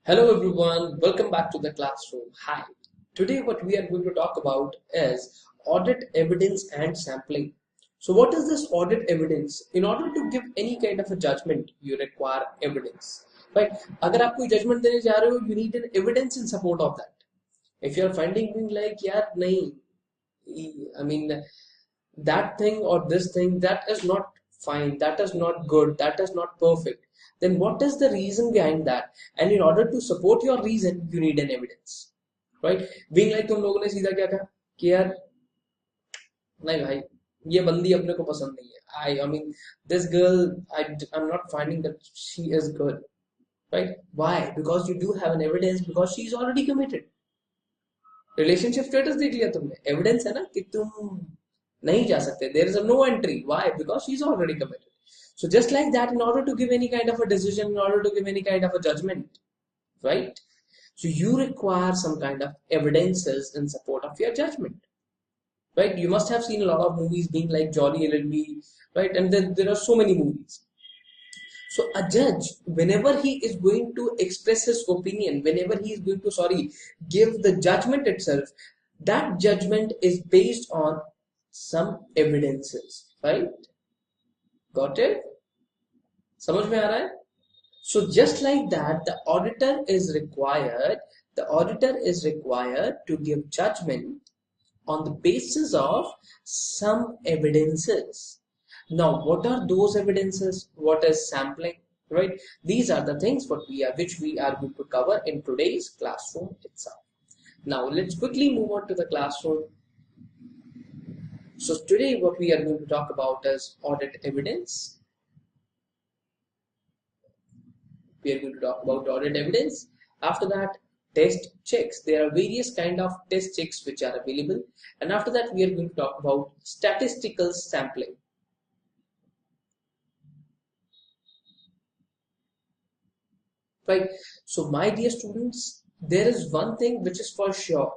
Hello everyone, welcome back to the classroom. Hi. Today what we are going to talk about is audit evidence and sampling. So what is this audit evidence? In order to give any kind of a judgment, you require evidence. Right? अगर आप कोई judgment देने जा रहे हो, you need an evidence in support of that. If you are finding like यार नहीं, I mean that thing or this thing that is not fine, that is not good, that is not perfect, then what is the reason behind that? And in order to support your reason, you need an evidence, right? Being like तुम लोगों ने सीधा क्या कहा कि यार नहीं भाई ये बंदी अपने को पसंद नहीं है. I mean this girl, I'm not finding that she is good, right? Why? Because you do have an evidence, because she is already committed. Relationship status देख लिया तुमने, एविडेंस है ना कि तुम नहीं जा सकते. There is a no entry. Why? Because she's already committed. So just like that, in order to give any kind of a decision, in order to give any kind of a judgment, right? So you require some kind of evidences in support of your judgment, right? You must have seen a lot of movies being like Jolly LLB, right? And then there are so many movies. So a judge, whenever he is going to express his opinion, whenever he is going to, give the judgment itself, that judgment is based on some evidences, right? Got it? समझ में आ रहा है? So just like that, the auditor is required to give judgment on the basis of some evidences. Now, what are those evidences? What is sampling? Right? These are the things which we are going to cover in today's classroom itself. Now, let's quickly move on to the classroom. So today what we are going to talk about is audit evidence. We are going to talk about audit evidence. After that, test checks. There are various kind of test checks which are available. And after that, we are going to talk about statistical sampling. Right. So my dear students, there is one thing which is for sure,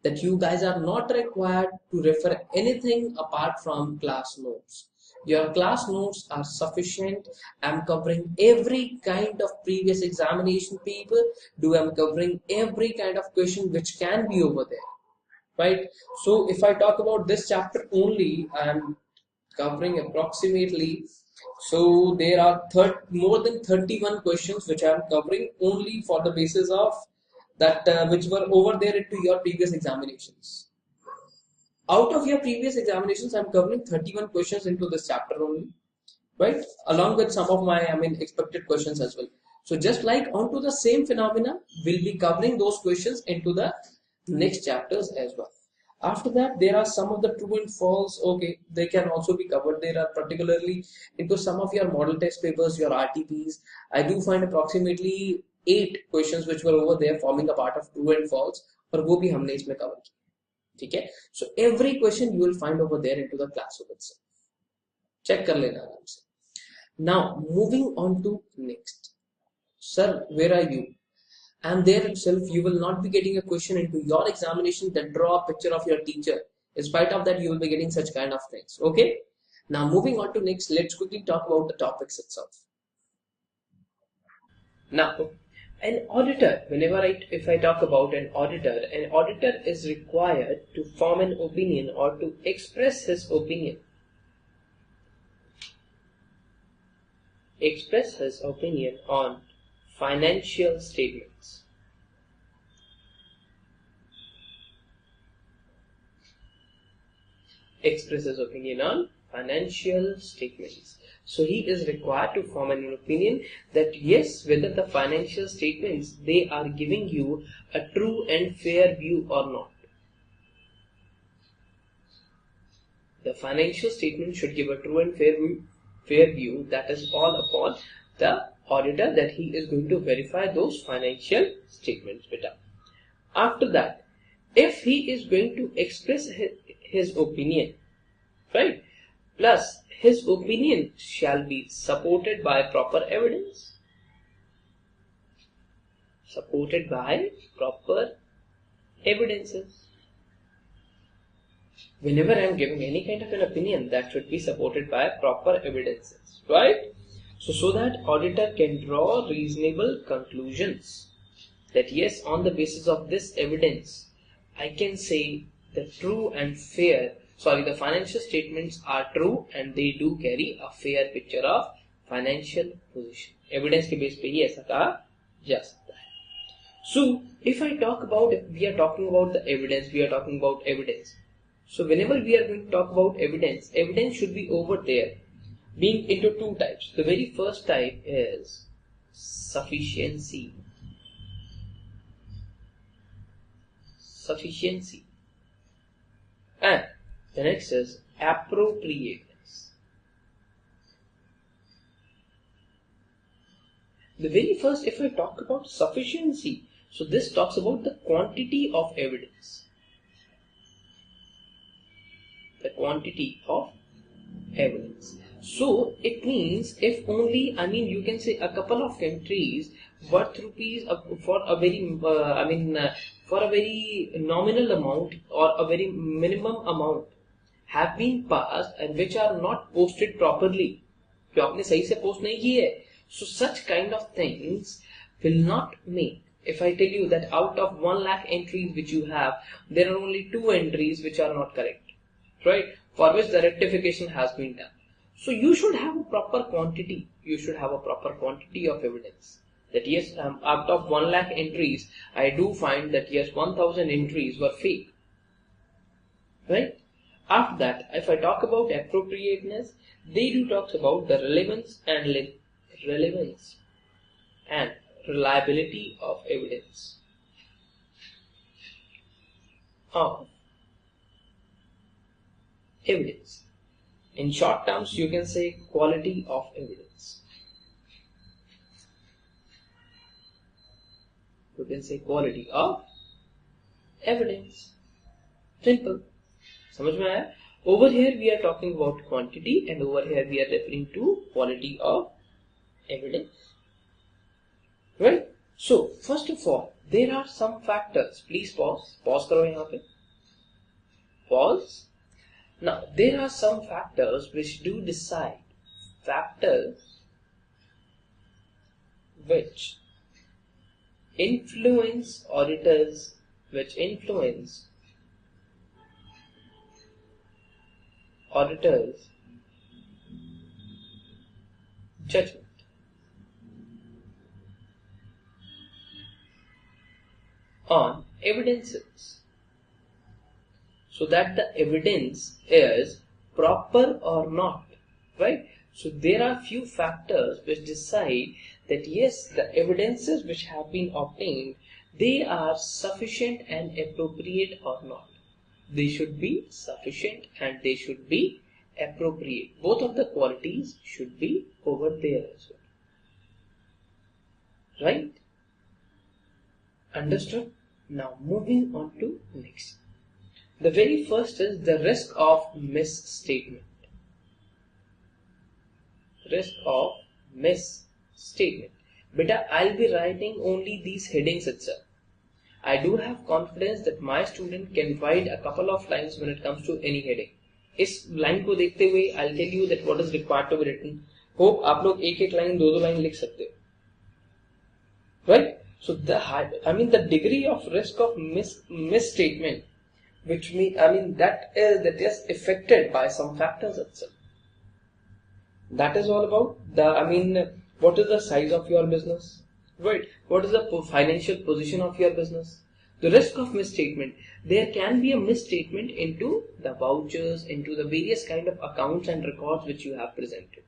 that you guys are not required to refer anything apart from class notes. Your class notes are sufficient. I'm covering every kind of previous examination paper. I'm covering every kind of question which can be over there, right? So if I talk about this chapter only, I'm covering approximately, so there are more than 31 questions which I'm covering only for the basis of that which were over there into your previous examinations. Out of your previous examinations, I'm covering 31 questions into this chapter only, right? Along with some of my, expected questions as well. So just like onto the same phenomena, we'll be covering those questions into the next chapters as well. After that, there are some of the true and false. Okay, they can also be covered. There are particularly into some of your model test papers, your RTPs. I do find approximately 8 questions which were over there forming a part of true and false, और वो भी हमने इसमें cover किया. ठीक है? So every question you will find over there into the classroom itself. Check कर लेना आराम से. Now moving on to next. Sir, where are you? And there itself you will not be getting a question into your examination that draw a picture of your teacher. In spite of that, you will be getting such kind of things. Okay? Now moving on to next, let's quickly talk about the topics itself. Now, an auditor, if I talk about an auditor is required to form an opinion or to express his opinion. Express his opinion on financial statements. Express his opinion on financial statements. So he is required to form an opinion that yes, whether the financial statements, they are giving you a true and fair view or not. The financial statement should give a true and fair view. That is all upon the auditor, that he is going to verify those financial statements better. After that, if he is going to express his opinion, right, plus his opinion shall be supported by proper evidence. Supported by proper evidences. Whenever I am giving any kind of an opinion, that should be supported by proper evidences, right? So that auditor can draw reasonable conclusions. that yes, on the basis of this evidence, I can say the the financial statements are true and they do carry a fair picture of financial position. Evidence के base पे ही ऐसा कहा जा सकता है. So if we are talking about the evidence, we are talking about evidence. So whenever we are going to talk about evidence, evidence should be over there being into two types. The very first type is sufficiency. And the next is appropriateness. The very first, if I talk about sufficiency, so this talks about the quantity of evidence. The quantity of evidence. So it means if only, you can say a couple of entries worth rupees for a very for a very nominal amount or a very minimum amount have been passed and which are not posted properly, जो आपने सही से post नहीं की है, so such kind of things will not make. If I tell you that out of 1 lakh entries which you have, there are only 2 entries which are not correct, right? For which the rectification has been done. So you should have a proper quantity. You should have a proper quantity of evidence. That yes, out of 1 lakh entries, I do find that yes, 1000 entries were fake. Right? After that, if I talk about appropriateness, they do talk about the relevance and reliability of evidence. In short terms, you can say quality of evidence. You can say quality of evidence. Simple. समझ में आया? Over here we are talking about quantity and over here we are referring to quality of evidence. Right? So, first of all, there are some factors. Please pause. Pause करो यहाँ पे. Pause. Now, there are some factors which do decide. Factors which influence auditors, auditors' judgment. On evidences, so that the evidence is proper or not, right? So there are few factors which decide that yes, the evidences which have been obtained, they are sufficient and appropriate or not. They should be sufficient and they should be appropriate. Both of the qualities should be over there as well. Right? Understood? Now moving on to next. The very first is the risk of misstatement. Risk of misstatement. Beta, I'll be writing only these headings itself. I do have confidence that my student can write a couple of lines when it comes to any heading. इस line को देखते हुए I'll tell you that what is required to be written. Hope आप लोग एक line, दो line लिख सकते हो. Right? So the degree of risk of misstatement, which that is affected by some factors itself. That is all about what is the size of your business, right? What is the financial position of your business? The risk of misstatement. There can be a misstatement into the vouchers, into the various kind of accounts and records which you have presented.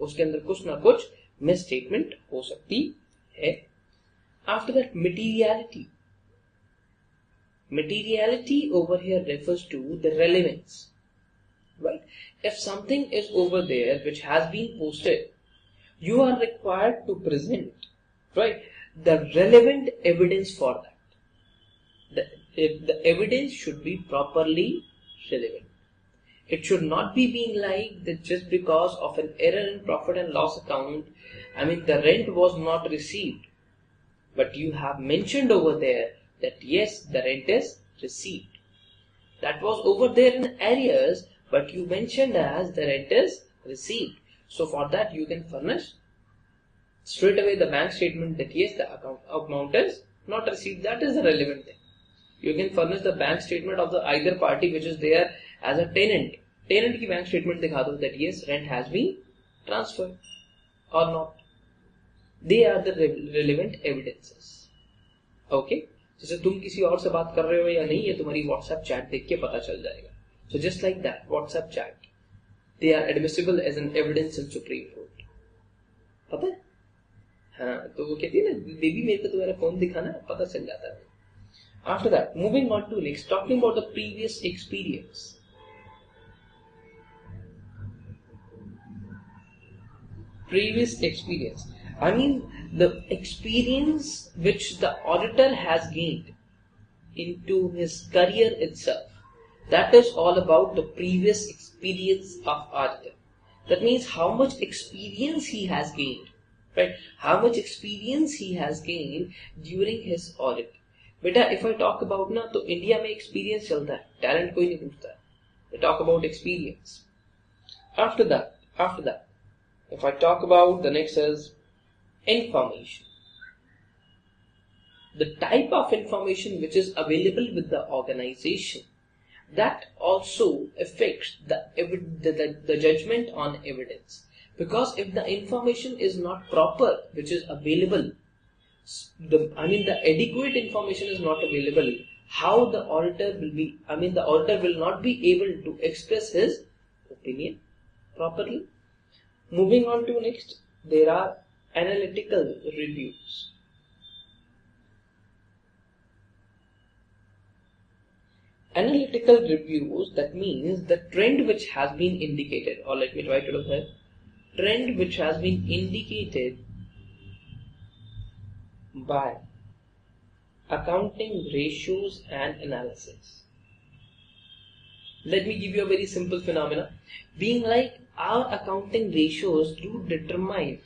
उसके अंदर कुछ ना कुछ misstatement हो सकती है. After that, materiality. Materiality over here refers to the relevance, right? If something is over there which has been posted, you are required to present, right, the relevant evidence for that. The evidence should be properly relevant. It should not be being like that just because of an error in profit and loss account, the rent was not received. But you have mentioned over there that yes, the rent is received. That was over there in areas, but you mentioned as the rent is received. So for that you can furnish straight away the bank statement that yes, the amount is not received, that is the relevant thing. You can furnish the bank statement of the either party which is there as a tenant. Tenant की bank statement दिखा दो that yes, rent has been transferred or not. They are the relevant evidences. Okay? जैसे तुम किसी और से बात कर रहे हो या नहीं, ये तुम्हारी WhatsApp chat देख के पता चल जाएगा. So just like that, WhatsApp chat, they are admissible as an evidence in Supreme Court. पता है? हाँ, तो वो कहती है ना, बेबी मेरे को तुम्हारा फोन दिखाना, पता चल जाता है. After that, moving on to next, talking about the previous experience. Previous experience. I mean, the experience which the auditor has gained into his career itself. That is all about the previous experience of auditor. That means how much experience he has gained, right? How much experience he has gained during his audit. बेटा, if I talk about ना, तो India में experience चलता है, talent कोई नहीं पूछता. We talk about experience. After that, if I talk about the next is information. The type of information which is available with the organization, that also affects the judgment on evidence. Because if the information is not proper, which is available, the adequate information is not available, how the auditor will be, the auditor will not be able to express his opinion properly. Moving on to next, there are analytical reviews. Analytical reviews, that means the trend which has been indicated, or let me try to look at trend which has been indicated by accounting ratios and analysis. Let me give you a very simple phenomena, being like our accounting ratios do determine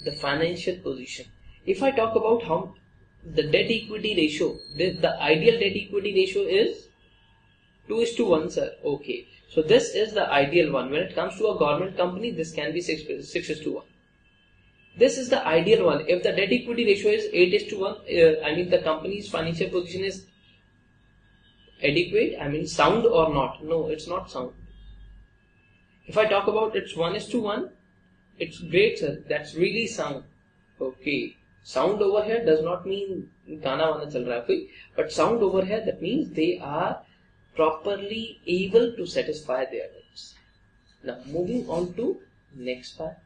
the financial position. If I talk about how the debt equity ratio, the ideal debt equity ratio is 2:1, sir. Okay, so this is the ideal one. When it comes to a government company, this can be 6:1. This is the ideal one. If the debt equity ratio is 8:1, the company's financial position is adequate, sound or not? No, it's not sound. If I talk about it's 1:1, it's great, sir. That's really sound. Okay, sound over here does not mean गाना वाना चल रहा है कोई, but sound over here, that means they are properly able to satisfy their needs. Now moving on to next part.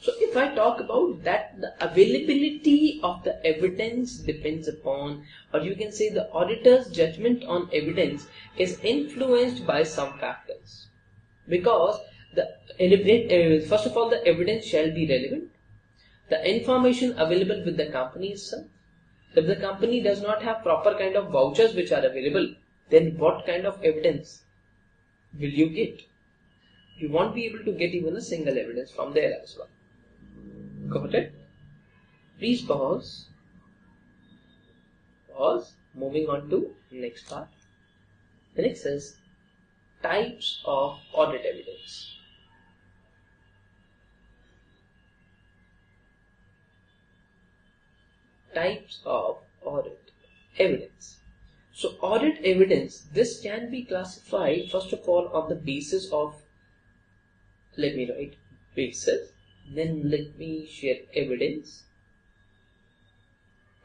So if I talk about that, the availability of the evidence depends upon, or you can say the auditor's judgment on evidence is influenced by some factors. Because first of all, the evidence shall be relevant. The information available with the company itself. If the company does not have proper kind of vouchers which are available, then what kind of evidence will you get? You won't be able to get even a single evidence from there as well. Got it? Please pause. Moving on to next part. The next is types of audit evidence. Types of audit evidence. So audit evidence, this can be classified first of all on the basis of, let me write basis, then let me share evidence,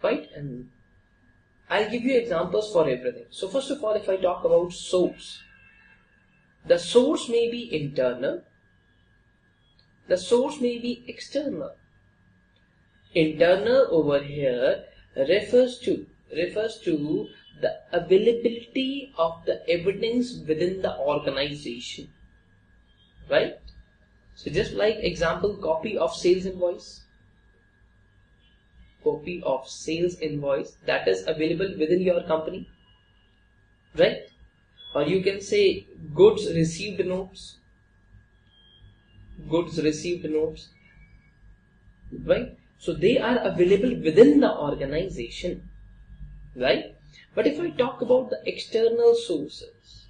right? And I'll give you examples for everything. So first of all, if I talk about source, the source may be internal, the source may be external. Internal over here refers to the availability of the evidence within the organization, right? So just like example, copy of sales invoice, that is available within your company, right? Or you can say goods received notes, right? So they are available within the organization, right? But if I talk about the external sources,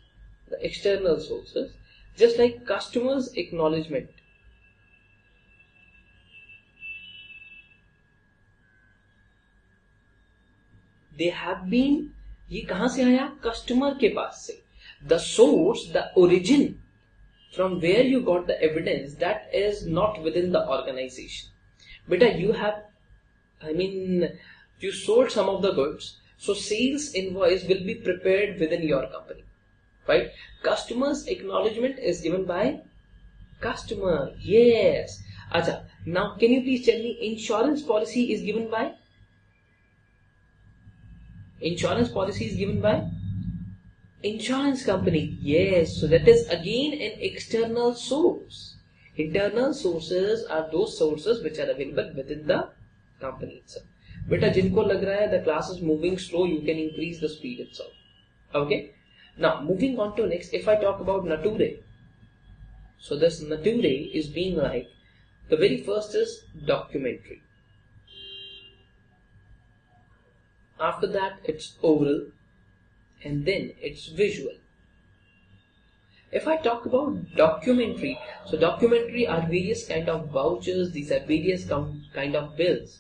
just like customers' acknowledgement, they have been, ये कहां से आया? Customer के पास से. The source, the origin from where you got the evidence, that is not within the organization. Beta, you have, you sold some of the goods, so sales invoice will be prepared within your company, right? Customer's acknowledgement is given by customer. Yes. Acha, now can you please tell me, insurance policy is given by? Insurance policy is given by insurance company. Yes, so that is again an external source. Internal sources are those sources which are available within the company itself. Beta, jinko lag raha hai the class is moving slow, you can increase the speed itself. Okay. Now moving on to next, if I talk about nature. So this nature is being like, the very first is documentary. After that it's oral, and then it's visual. If I talk about documentary, so documentary are various kind of vouchers, these are various kind of bills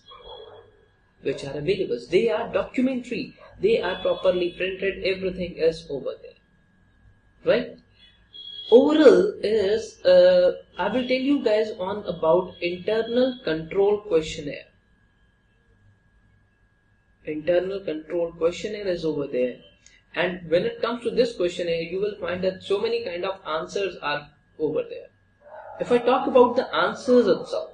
which are available. They are documentary, they are properly printed, everything is over there, right? Oral is, I will tell you guys on about internal control questionnaire. Internal control questionnaire is over there. And when it comes to this questionnaire, you will find that so many kind of answers are over there. If I talk about the answers itself,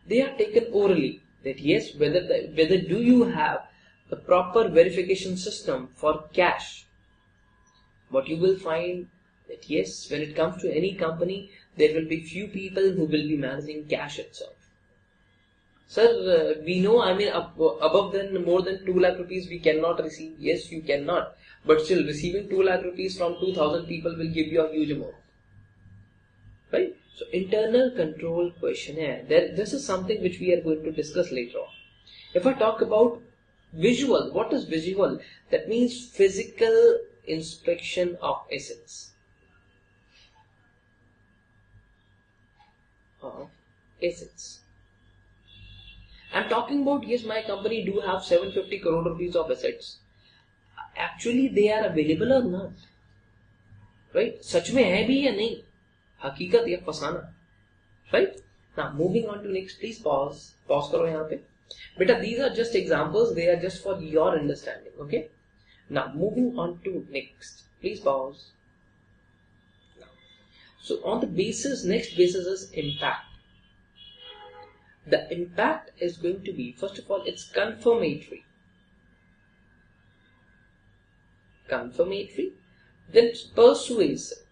they are taken orally. That yes, whether do you have a proper verification system for cash? What you will find that yes, when it comes to any company, there will be few people who will be managing cash itself. Sir, we know, above than more than 2 lakh rupees we cannot receive. Yes, you cannot. But still, receiving 2 lakh rupees from 2,000 people will give you a huge amount. Right? So, internal control questionnaire. This is something which we are going to discuss later on. If I talk about visual, what is visual? That means physical inspection of assets. I'm talking about, yes, my company do have 750 crore rupees of assets. Actually, they are available or not? Right? सच में है भी या नहीं? हकीकत या फसाना? Right? Now, moving on to next, please pause. Pause करो यहाँ पे. Beta, these are just examples. They are just for your understanding. Okay? Now, moving on to next. Please pause. Now, so, on the basis, next basis is impact. The impact is going to be, first of all, it's confirmatory. Confirmatory. Then it's persuasive.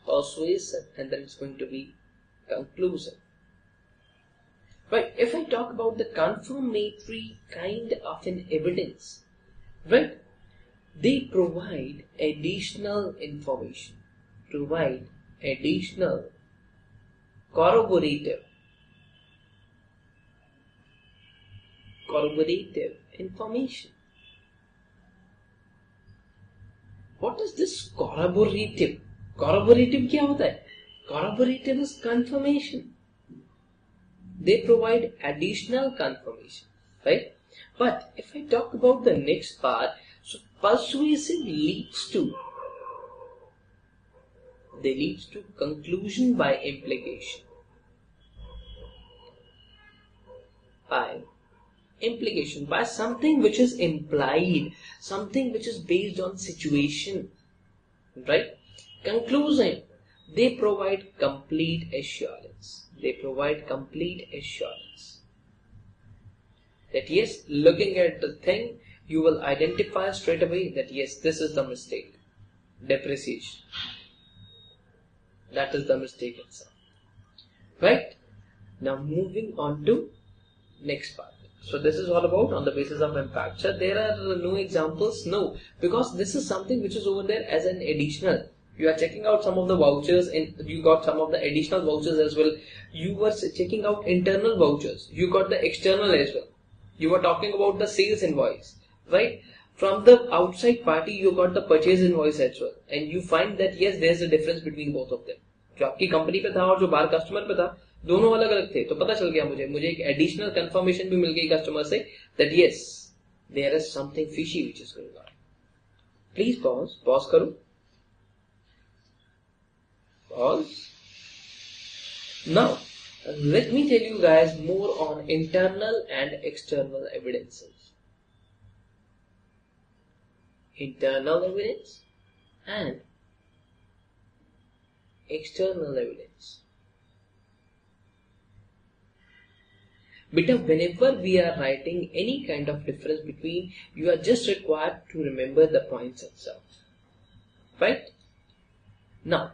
Persuasive. And then it's going to be conclusive. Right. If I talk about the confirmatory kind of an evidence, right, they provide additional information. Provide additional corroborative information. What is this corroborative? Corroborative क्या होता है? Corroborative is confirmation. They provide additional confirmation, right? But if I talk about the next part, so persuasive leads to conclusion by implication. By implication, by something which is implied, something which is based on situation, right? Conclusion, they provide complete assurance. They provide complete assurance that yes, looking at the thing, you will identify straight away that yes, this is the mistake. Depreciation. That is the mistake itself. Right? Now moving on to next part. So this is all about on the basis of impact. So there are no examples? No. Because this is something which is over there as an additional. You are checking out some of the vouchers and you got some of the additional vouchers as well. You were checking out internal vouchers. You got the external as well. You were talking about the sales invoice. Right? From the outside party, you got the purchase invoice as well. And you find that yes, there is a difference between both of them. जो आपकी company पे था और जो बाहर customer पे था, दोनों अलग अलग थे, तो पता चल गया मुझे एक एडिशनल कंफर्मेशन भी मिल गई कस्टमर से that yes there is something fishy which is going on. Please pause करो, pause. Now let me tell you guys more on internal and external evidences. Internal evidence and external evidence. But whenever we are writing any kind of difference between, you are just required to remember the points itself. Right? Now,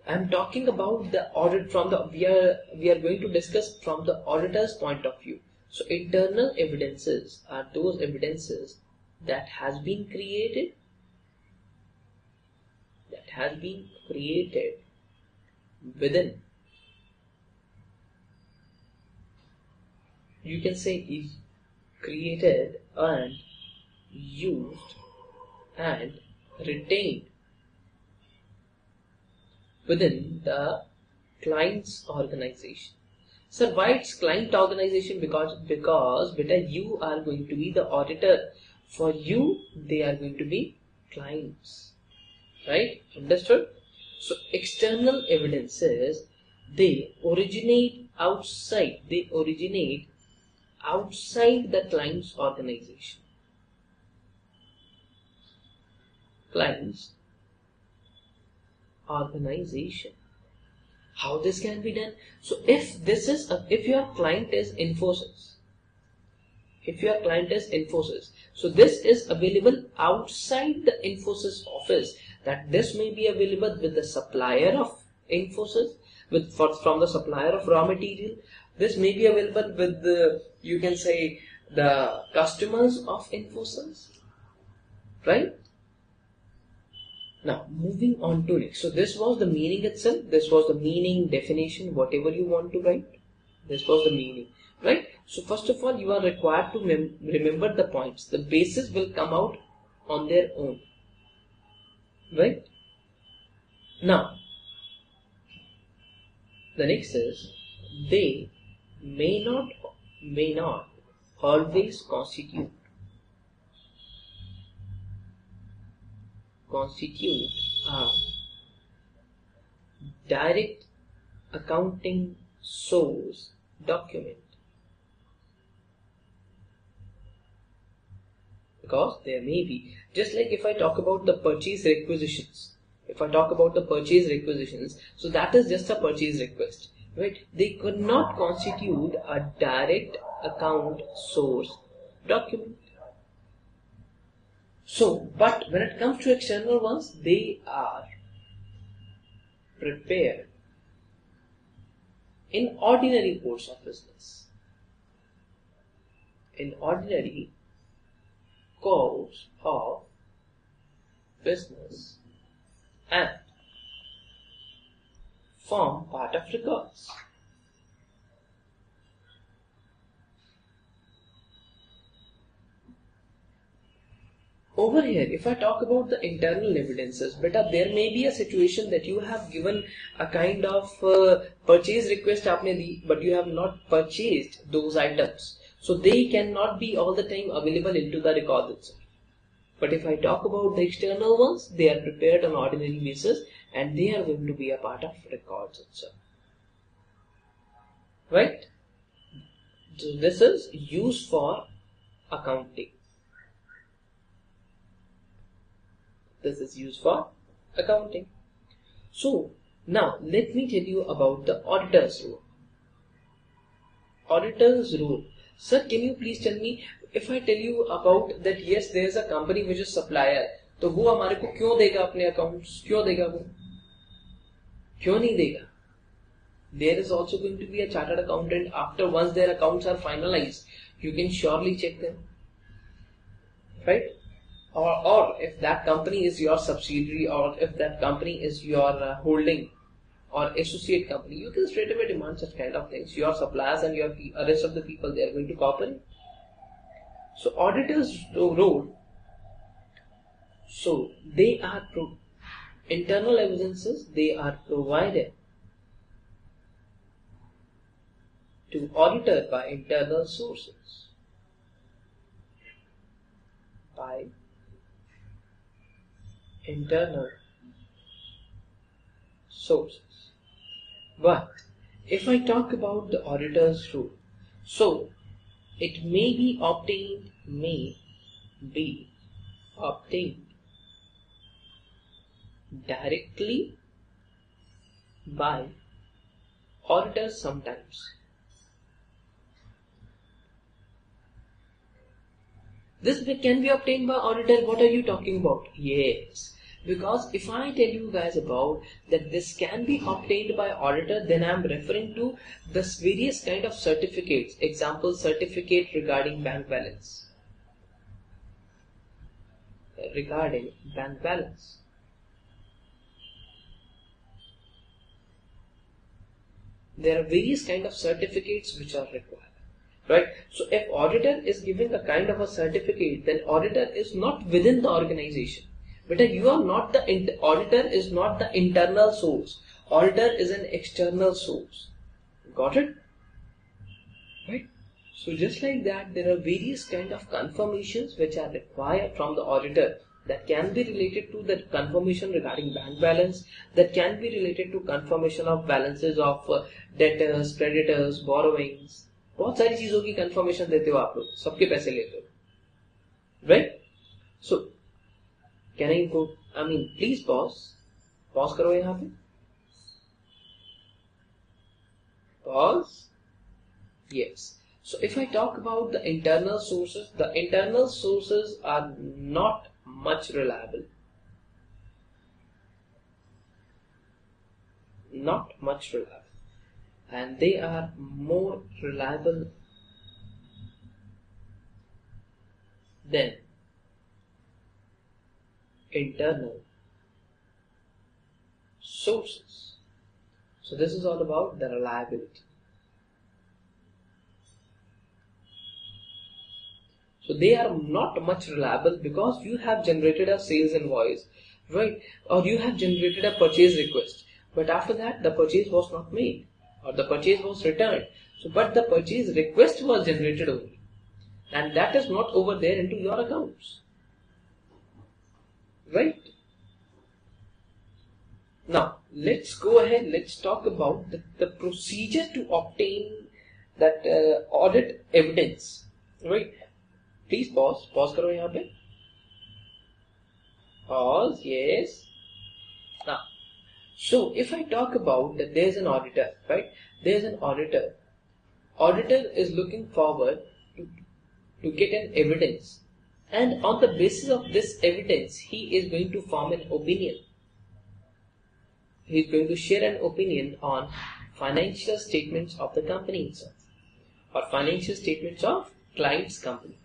I am talking about the audit from the, we are going to discuss from the auditor's point of view. So internal evidences are those evidences that has been created within, you can say is created and used and retained within the client's organization. So why it's client organization? Because beta you are going to be the auditor. For you, they are going to be clients. Right? Understood? So external evidences, they originate outside the client's organization. Client's organization. How this can be done? So if your client is Infosys, so this is available outside the Infosys office. That this may be available with the supplier of Infosys, from the supplier of raw material. This may be available with the, you can say, the customers of Infosys, right? Now moving on to next. So this was the meaning itself. This was the meaning, definition, whatever you want to write. This was the meaning, right? So first of all, you are required to remember the points. The bases will come out on their own, right? Now the next is they may not always constitute a direct accounting source document, because there may be, just like if I talk about the purchase requisitions, so that is just a purchase request, right? They could not constitute a direct account source document. So, but when it comes to external ones, they are prepared in ordinary course of business. In ordinary course of business and form part of records. Over here, if I talk about the internal evidences, beta, there may be a situation that you have given a kind of purchase request aapne di, but you have not purchased those items. So they cannot be all the time available into the record itself. But if I talk about the external ones, they are prepared on ordinary basis and they are going to be a part of records itself. Right? So this is used for accounting. This is used for accounting. So now let me tell you about the auditor's role. Auditor's role. Sir, can you please tell me, if I tell you about that, yes, there is a company which is supplier, तो वो हमारे को क्यों देगा अपने accounts? क्यों देगा वो? क्यों नहीं देगा? There is also going to be a chartered accountant. After once their accounts are finalized, you can surely check them, right? Or if that company is your subsidiary, or if that company is your holding or associate company, you can straight away demand such kind of things. Your suppliers and your rest of the people, they are going to cooperate. So auditors' role, so they are internal evidences, they are provided to auditor by internal sources. By internal sources. But if I talk about the auditor's rule, so it may be obtained directly by auditors sometimes. This can be obtained by auditor. What are you talking about? Yes, because if I tell you guys about that this can be obtained by auditor, then I am referring to this various kind of certificates. Example, certificate regarding bank balance. Regarding bank balance. There are various kind of certificates which are required. Right? So if auditor is giving a kind of a certificate, then auditor is not within the organization. But you are not the auditor is not the internal source. Auditor is an external source. Got it? Right? So just like that, there are various kind of confirmations which are required from the auditor that can be related to the confirmation regarding bank balance, that can be related to confirmation of balances of debtors, creditors, borrowings. बहुत सारी चीजों की confirmation देते हो आप लोग, सबके पैसे लेते हो, right? So can I go, I mean please pause करो यहाँ पे, pause. Yes. So if I talk about the internal sources are not much reliable. Not much reliable. And they are more reliable than internal sources. So this is all about the reliability. So they are not much reliable because you have generated a sales invoice, right? Or you have generated a purchase request, but after that the purchase was not made, or the purchase was returned. So, but the purchase request was generated only, and that is not over there into your accounts, right? Now, let's go ahead. Let's talk about the procedure to obtain that audit evidence, right? Please pause करो यहाँ पे. Pause. Yes. Now, so if I talk about that there is an auditor, right? There is an auditor. Auditor is looking forward to get an evidence, and on the basis of this evidence, he is going to form an opinion. He is going to share an opinion on financial statements of the company itself, or financial statements of client's company.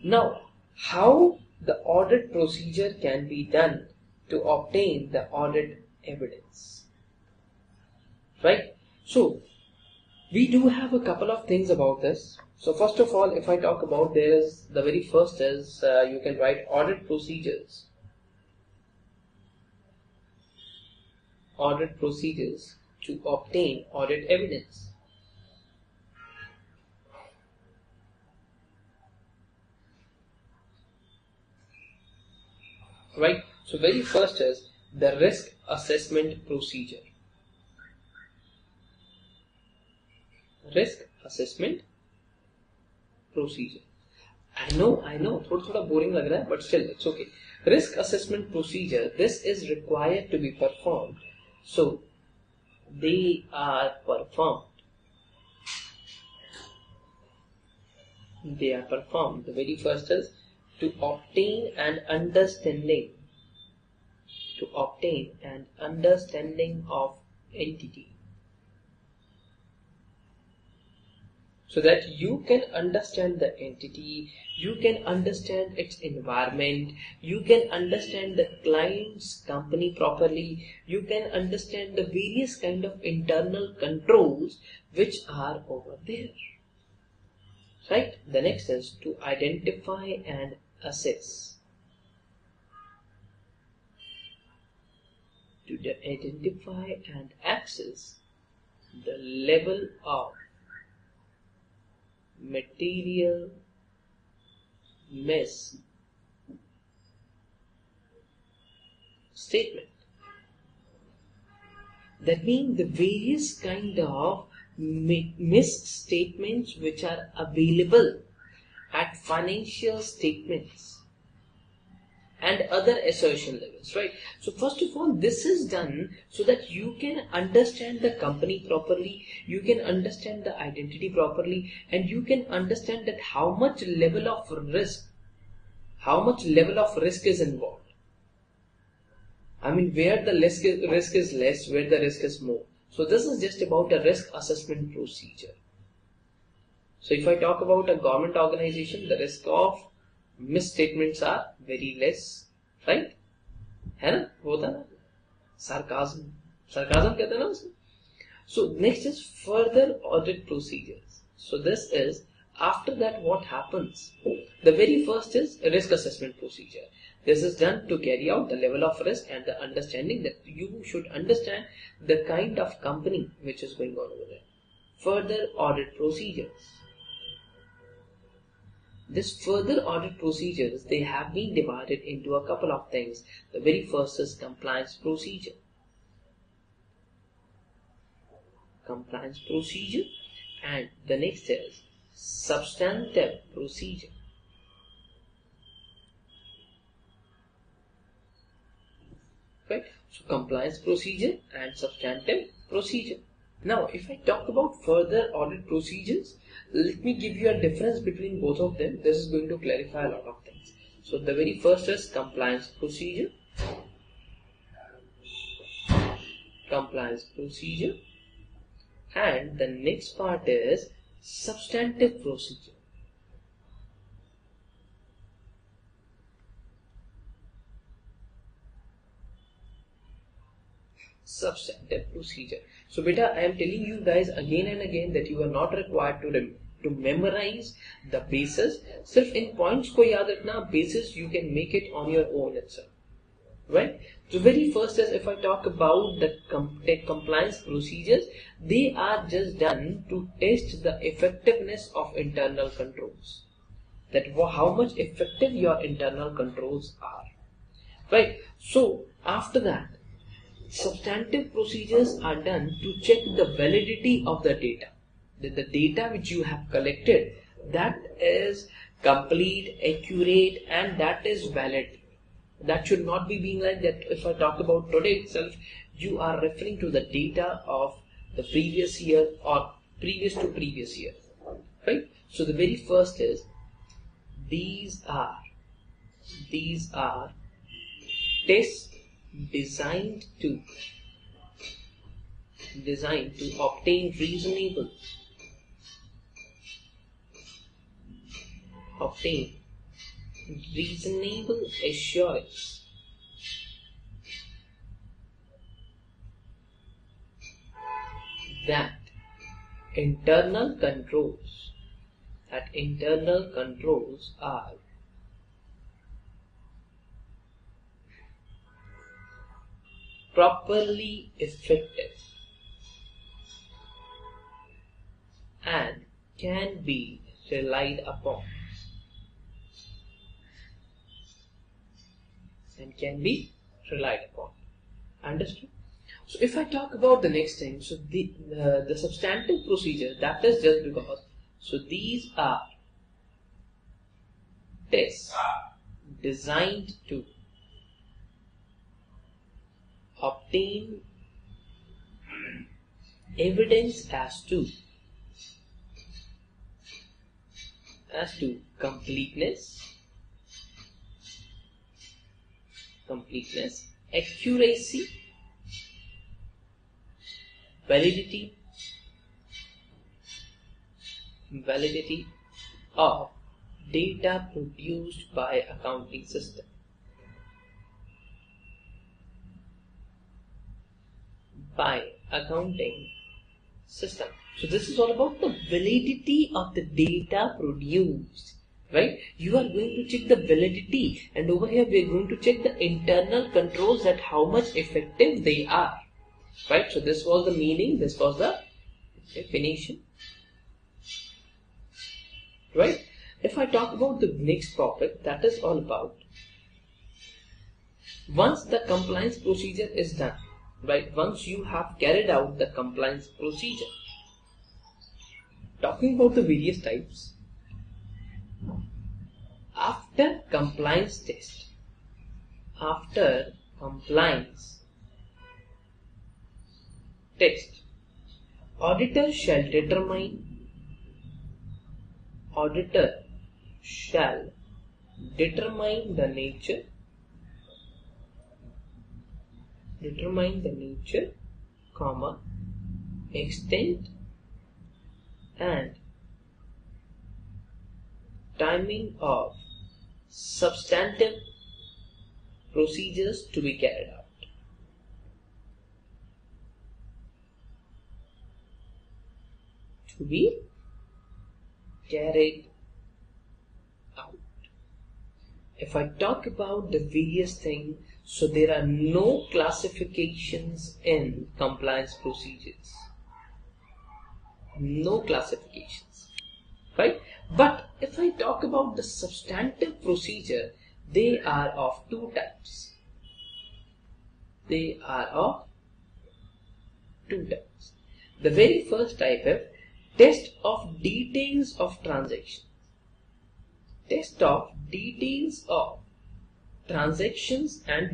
Now, how the audit procedure can be done to obtain the audit evidence, right? So we do have a couple of things about this. So first of all, if I talk about, there is the very first is you can write audit procedures. Audit procedures to obtain audit evidence. Right? So very first is the risk assessment procedure. Risk assessment procedure. I know, थोड़ा boring लग रहा है, but still it's okay. Risk assessment procedure. This is required to be performed. So they are performed. They are performed. The very first is to obtain an understanding. To obtain an understanding of entity. So that you can understand the entity, you can understand its environment, you can understand the client's company properly, you can understand the various kind of internal controls which are over there. Right? The next is to identify and assess. To identify and access the level of material misstatement. That means the various kind of misstatements which are available at financial statements and other assertion levels, right? So first of all, this is done so that you can understand the company properly, you can understand the identity properly, and you can understand that how much level of risk is involved. I mean, where the risk is less, where the risk is more. So this is just about a risk assessment procedure. So if I talk about a government organization, the risk of misstatements are very less, right? है ना? होता ना? Sarcasm कहते हैं ना उसको? So next is further audit procedures. So this is, after that what happens? The very first is risk assessment procedure. This is done to carry out the level of risk and the understanding that you should understand the kind of company which is going on over there. Further audit procedures. This further audit procedures, they have been divided into a couple of things. The very first is compliance procedure. Compliance procedure, and the next is substantive procedure. Right? So compliance procedure and substantive procedure. Now, if I talk about further audit procedures, let me give you a difference between both of them. This is going to clarify a lot of things. So the very first is compliance procedure. Compliance procedure. And the next part is substantive procedure. Substantive procedure. So beta, I am telling you guys again and again that you are not required to memorize the basis. Sirf in points ko yaad rakhna, basis you can make it on your own itself. Right? So very first is, if I talk about the compliance procedures, they are just done to test the effectiveness of internal controls. That how much effective your internal controls are. Right? So after that, substantive procedures are done to check the validity of the data. That the data which you have collected, that is complete, accurate, and that is valid. That should not be being like that. If I talk about today itself, you are referring to the data of the previous year or previous to previous year, right? So the very first is, these are tests designed to obtain reasonable assurance that internal controls are properly effective and can be relied upon. Understood? So if I talk about the next thing, so the substantive procedure, that is just because, so these are tests designed to obtain evidence as to completeness, accuracy, validity of data produced by accounting system. So this is all about the validity of the data produced, right? You are going to check the validity, and over here we are going to check the internal controls, that how much effective they are, right? So this was the meaning, this was the definition. right? If I talk about the next topic, that is all about once the compliance procedure is done, right? Once you have carried out the compliance procedure, talking about the various types, after compliance test, auditor shall determine the nature, comma, extent and timing of substantive procedures to be carried out. If I talk about the various things, so there are no classifications in compliance procedures. No classifications, right? But if I talk about the substantive procedure, they are of two types. The very first type is test of details of transactions. Test of details of transactions and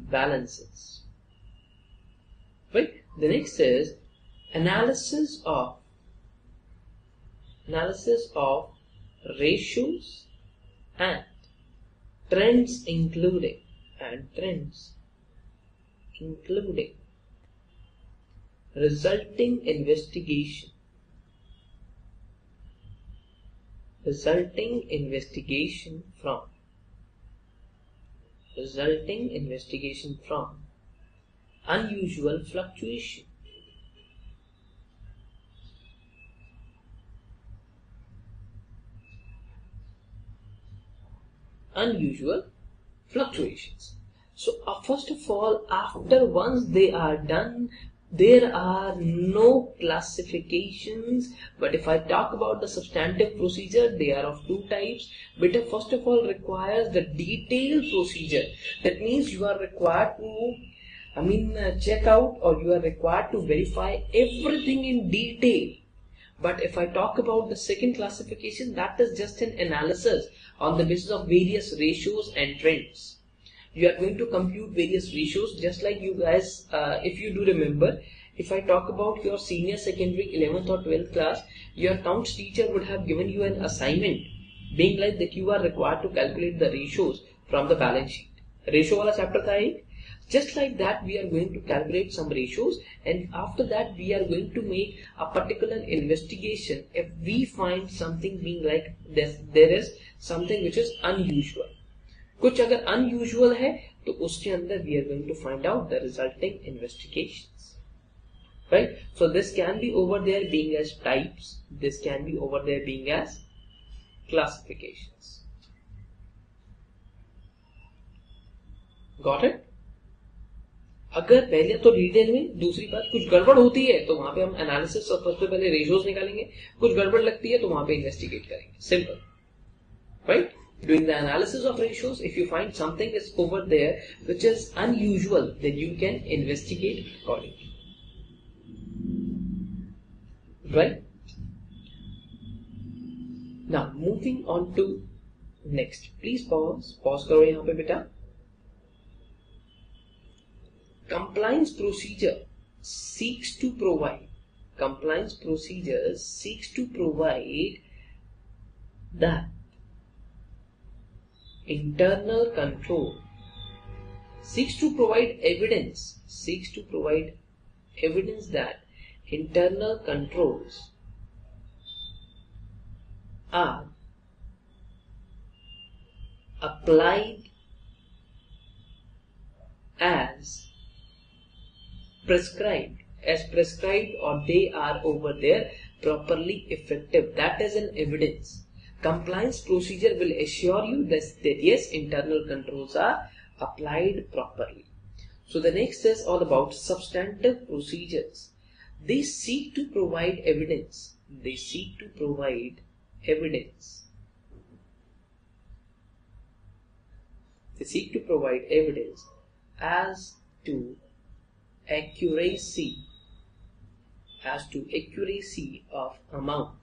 balances. Right? The next is analysis of ratios and trends including resulting investigation from unusual fluctuation. Unusual fluctuations. So first of all, once they are done, there are no classifications. But if I talk about the substantive procedure, they are of two types. But it first of all requires the detailed procedure. That means you are required to check out, or you are required to verify everything in detail. But if I talk about the second classification, that is just an analysis on the basis of various ratios and trends. You are going to compute various ratios, just like you guys, if you do remember, if I talk about your senior secondary 11th or 12th class, your accounts teacher would have given you an assignment being like that you are required to calculate the ratios from the balance sheet. Ratio wala chapter tha ek. Just like that, we are going to calculate some ratios, and after that we are going to make a particular investigation if we find something being like this, there is something which is unusual. कुछ अगर unusual है तो उसके अंदर we are going to find out the resulting investigations, right? So this can be over there being as types, this can be over there being as classifications. Got it? अगर पहले तो detail में, दूसरी बात कुछ गड़बड़ होती है तो वहां पे हम एनालिसिस और सबसे पहले रेशियोज निकालेंगे, कुछ गड़बड़ लगती है तो वहां पे इन्वेस्टिगेट करेंगे. Simple, right? Doing the analysis of ratios, if you find something is over there which is unusual, then you can investigate accordingly. Right? Now moving on to next. Please pause करो यहाँ पे बेटा. Compliance procedure seeks to provide that internal control, seeks to provide evidence that internal controls are applied as prescribed, or they are over there properly effective. That is an evidence. Compliance procedure will assure you that yes, internal controls are applied properly. So the next is all about substantive procedures. They seek to provide evidence. They seek to provide evidence. They seek to provide evidence as to accuracy of amount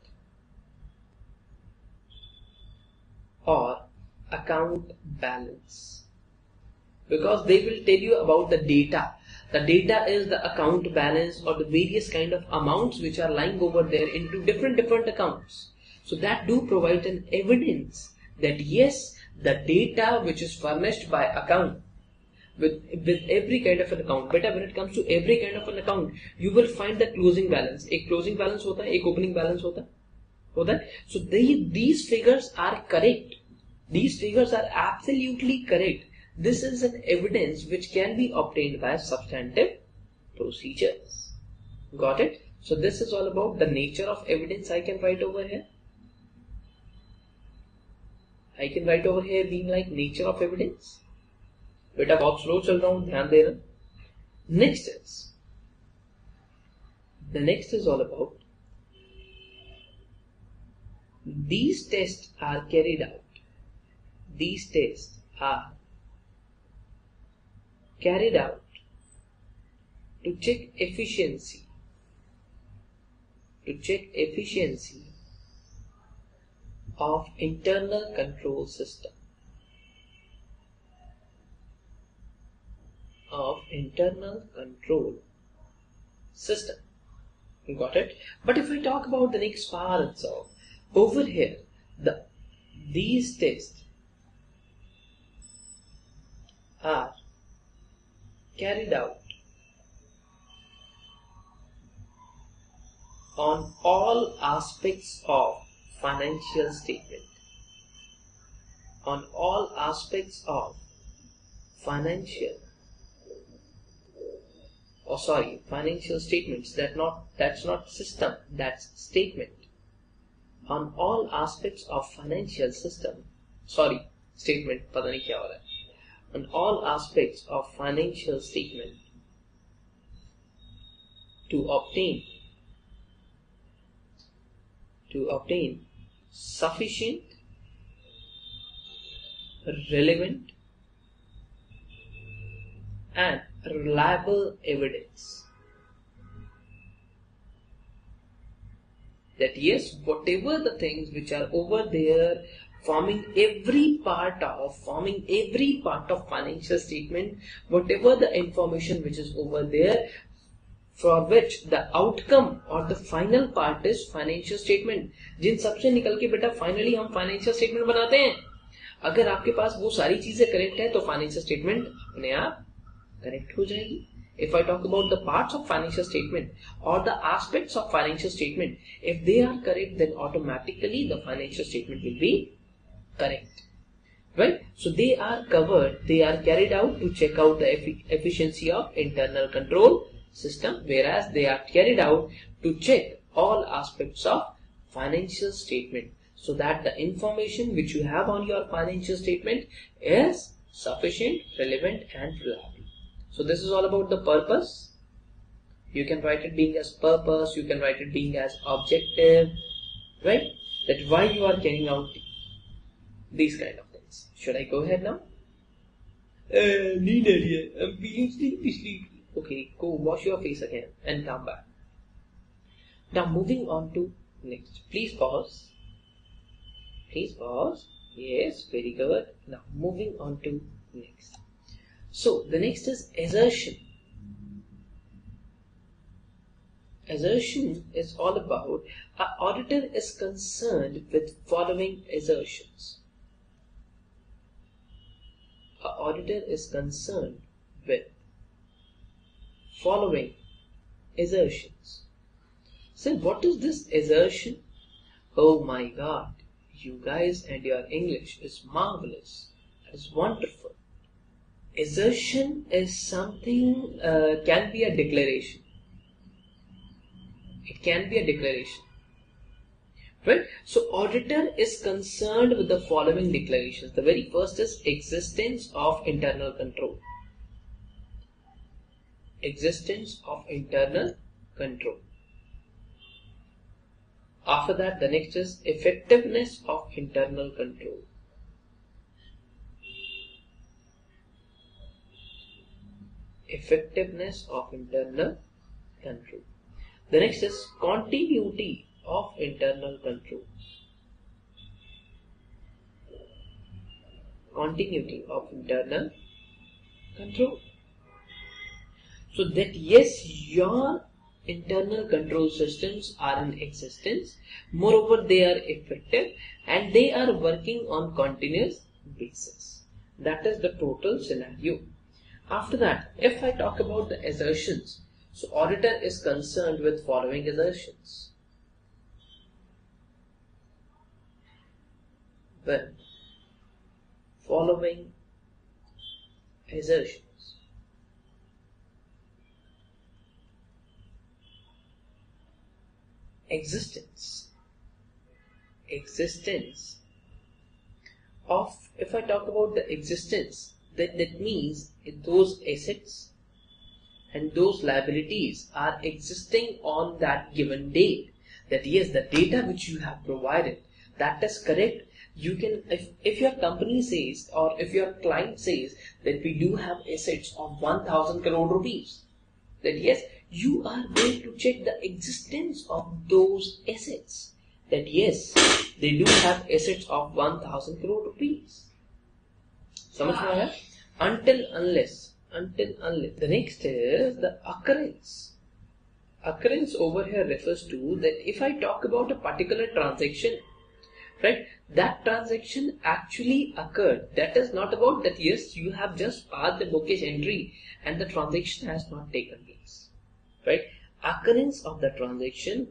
or account balance, because they will tell you about the data. The data is the account balance or the various kind of amounts which are lying over there into different accounts. So that do provide an evidence that yes, the data which is furnished by account with every kind of an account. But when it comes to every kind of an account, you will find the closing balance. एक closing balance होता है, एक opening balance होता है. So these figures are correct. These figures are absolutely correct. This is an evidence which can be obtained by substantive procedures. Got it? So this is all about the nature of evidence. I can write over here. I can write over here being like nature of evidence. बेटा बहुत slow चल रहा हूँ, ध्यान देना. The next is all about these tests are carried out. These tests are carried out to check efficiency. Of internal control system. Got it? But if I talk about the next part itself, over here, these tests are carried out on all aspects of financial statement. On all aspects of financial statements. That's not system, that's statement. On all aspects of financial system. Statement, पता नहीं क्या हो रहा है. On all aspects of financial statement to obtain sufficient, relevant and reliable evidence that yes, whatever the things which are over there forming every part of financial statement, whatever the information which is over there, for which the outcome or the final part is financial statement, जिन सबसे निकल के बेटा finally हम financial statement बनाते हैं. अगर आपके पास वो सारी चीजें करेक्ट है तो फाइनेंशियल स्टेटमेंट अपने आप करेक्ट हो जाएगी. If I talk about the parts of financial statement or the aspects of financial statement, if they are correct, then automatically the financial statement will be correct. Right? So they are covered, they are carried out to check out the efficiency of internal control system, whereas they are carried out to check all aspects of financial statement, so that the information which you have on your financial statement is sufficient, relevant and reliable. So this is all about the purpose. You can write it being as purpose, you can write it being as objective, right? That why you are carrying out these kind of things. Should I go ahead now? Need idea. I'm feeling sleepy. Okay, go wash your face again and come back. Now moving on to next. Please pause. Yes, very good. Now moving on to next. So the next is assertion. Assertion is all about an auditor is concerned with following assertions. An auditor is concerned with following assertions. So what is this assertion? Oh my God, you guys and your English is marvelous. That is wonderful. Assertion is something, can be a declaration. It can be a declaration. Right? So auditor is concerned with the following declarations. The very first is existence of internal control. Existence of internal control. After that, the next is effectiveness of internal control. Effectiveness of internal control. The next is continuity of internal control. Continuity of internal control. So that yes, your internal control systems are in existence, moreover they are effective and they are working on continuous basis. That is the total scenario. After that, if I talk about the assertions, so auditor is concerned with following assertions. Well, following assertions. Existence of, if I talk about the existence, that means those assets and those liabilities are existing on that given date. That yes, the data which you have provided, that is correct. You can, if your company says or if your client says that we do have assets of 1000 crore rupees, that yes, you are going to check the existence of those assets. That yes, they do have assets of 1000 crore rupees. समझ में आया? Until unless. The next is the occurrence. Occurrence over here refers to that if I talk about a particular transaction, right, that transaction actually occurred. That is not about that yes, you have just passed the bookish entry and the transaction has not taken place. Right? Occurrence of the transaction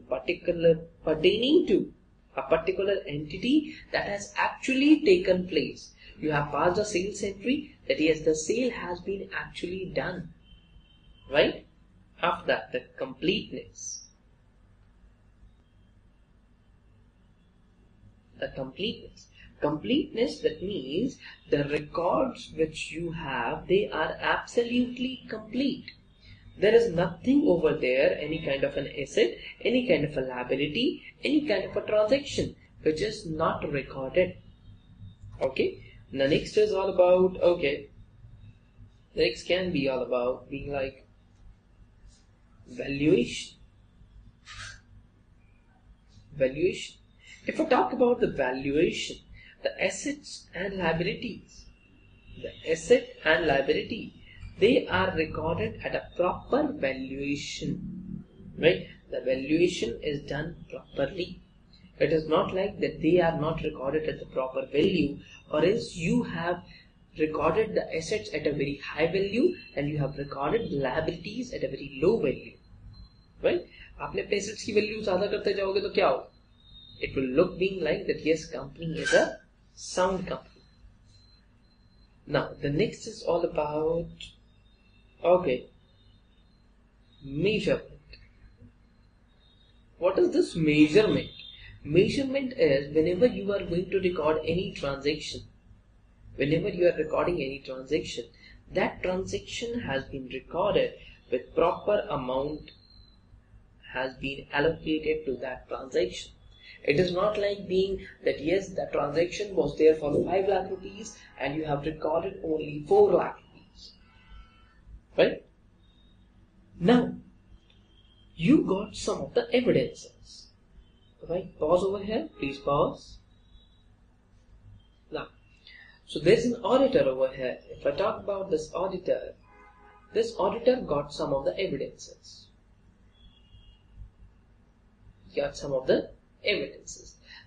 pertaining to a particular entity that has actually taken place. You have passed a sales entry, that yes, the sale has been actually done. Right? After that, the completeness. The completeness, that means the records which you have, they are absolutely complete. There is nothing over there, any kind of an asset, any kind of a liability, any kind of a transaction which is not recorded. Okay. The next is all about, okay, the next can be all about being like valuation. If I talk about the valuation, the assets and liabilities, they are recorded at a proper valuation, right? The valuation is done properly. It is not like that they are not recorded at the proper value, or else you have recorded the assets at a very high value and you have recorded the liabilities at a very low value, right? आपने अपने assets की value ज़्यादा करते जाओगे तो क्या होगा? It will look being like that yes, company is a sound company. Now the next is all about, okay, measurement. What is this measurement? Measurement is whenever you are going to record any transaction, whenever you are recording any transaction, that transaction has been recorded with proper amount has been allocated to that transaction. It is not like being that yes, the transaction was there for 5 lakh rupees and you have recorded only 4 lakh rupees. Right? Now, you got some of the evidences. Right? Pause over here. Please pause. Now, so there's an auditor over here. If I talk about this auditor got some of the evidences.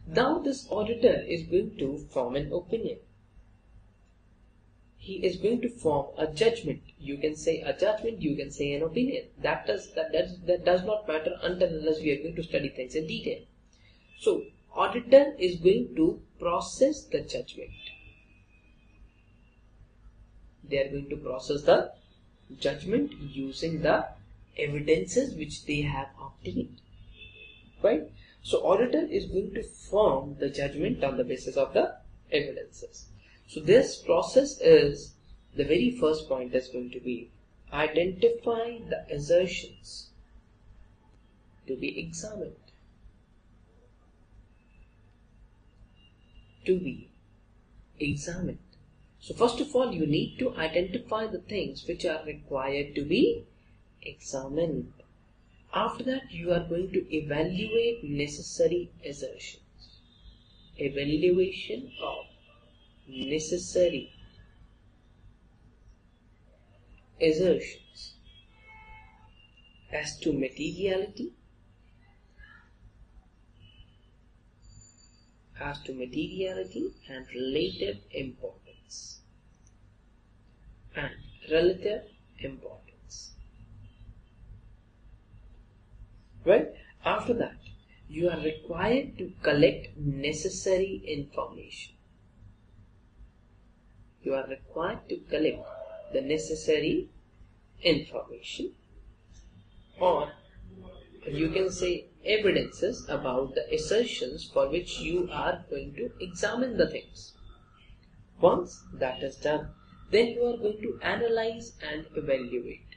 Now this auditor is going to form an opinion. He is going to form a judgment. You can say a judgment, you can say an opinion. That does not matter until unless we are going to study things in detail. So auditor is going to process the judgment. They are going to process the judgment using the evidences which they have obtained. Right? So auditor is going to form the judgment on the basis of the evidences. So this process is, the very first point is going to be identify the assertions to be examined. to be examined. So first of all, you need to identify the things which are required to be examined. After that, you are going to evaluate necessary assertions. Evaluation of necessary assertions as to materiality, and relative importance. Right? After that, you are required to collect necessary information. You are required to collect the necessary information, or you can say evidences about the assertions for which you are going to examine the things. Once that is done, then you are going to analyze and evaluate.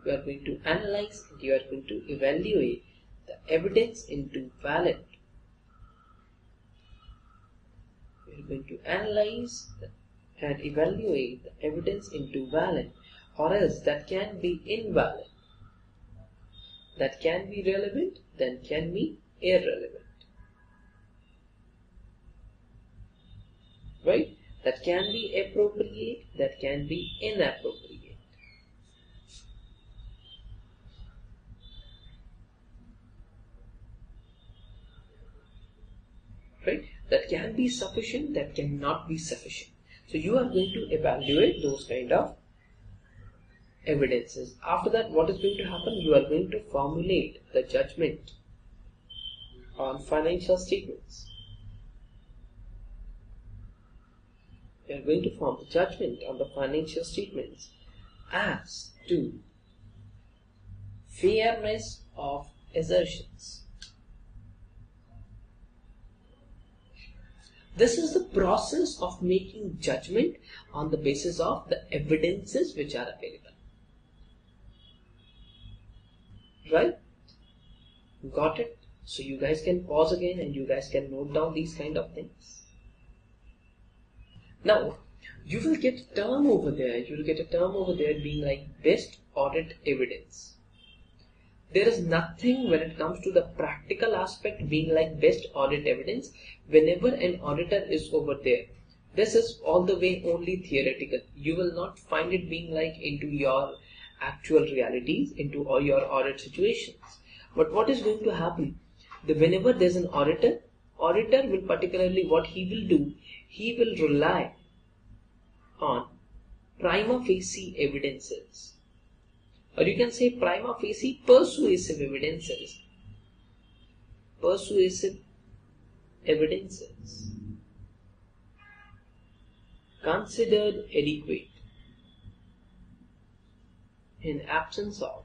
You are going to analyze and you are going to evaluate the evidence into valid. You are going to analyze and evaluate the evidence into valid, or else that can be invalid. That can be relevant, then can be irrelevant. Right? That can be appropriate, that can be inappropriate. Right? That can be sufficient, that cannot be sufficient. So you are going to evaluate those kind of evidences. After that, what is going to happen? You are going to formulate the judgment on financial statements. You are going to form the judgment on the financial statements as to fairness of assertions. This is the process of making judgment on the basis of the evidences which are available. Right? Got it? So you guys can pause again and you guys can note down these kind of things. Now, you will get a term over there. You will get a term over there being like best audit evidence. There is nothing when it comes to the practical aspect being like best audit evidence whenever an auditor is over there. This is all the way only theoretical. You will not find it being like into your actual realities, into all your audit situations. But what is going to happen? Whenever there's an auditor will particularly what he will do, he will rely on prima facie evidences. Or you can say prima facie persuasive evidences. Considered adequate in absence of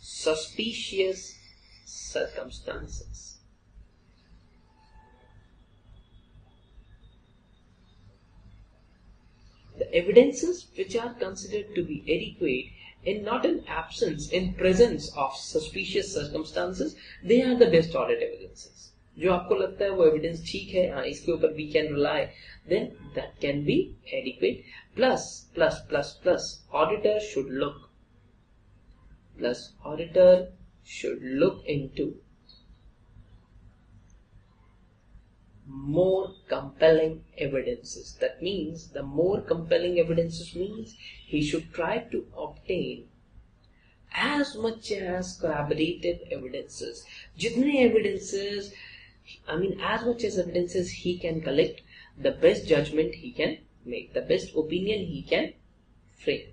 suspicious circumstances. The evidences which are considered to be adequate in not in absence, in presence of suspicious circumstances, they are the best audit evidences. जो आपको लगता है वो evidence ठीक है, हाँ इसके ऊपर we can rely, then that can be adequate. Plus auditor should look into more compelling evidences. That means the more compelling evidences means he should try to obtain as much as corroborative evidences. Jitne evidences, as much as evidences he can collect, the best judgment he can make, the best opinion he can frame.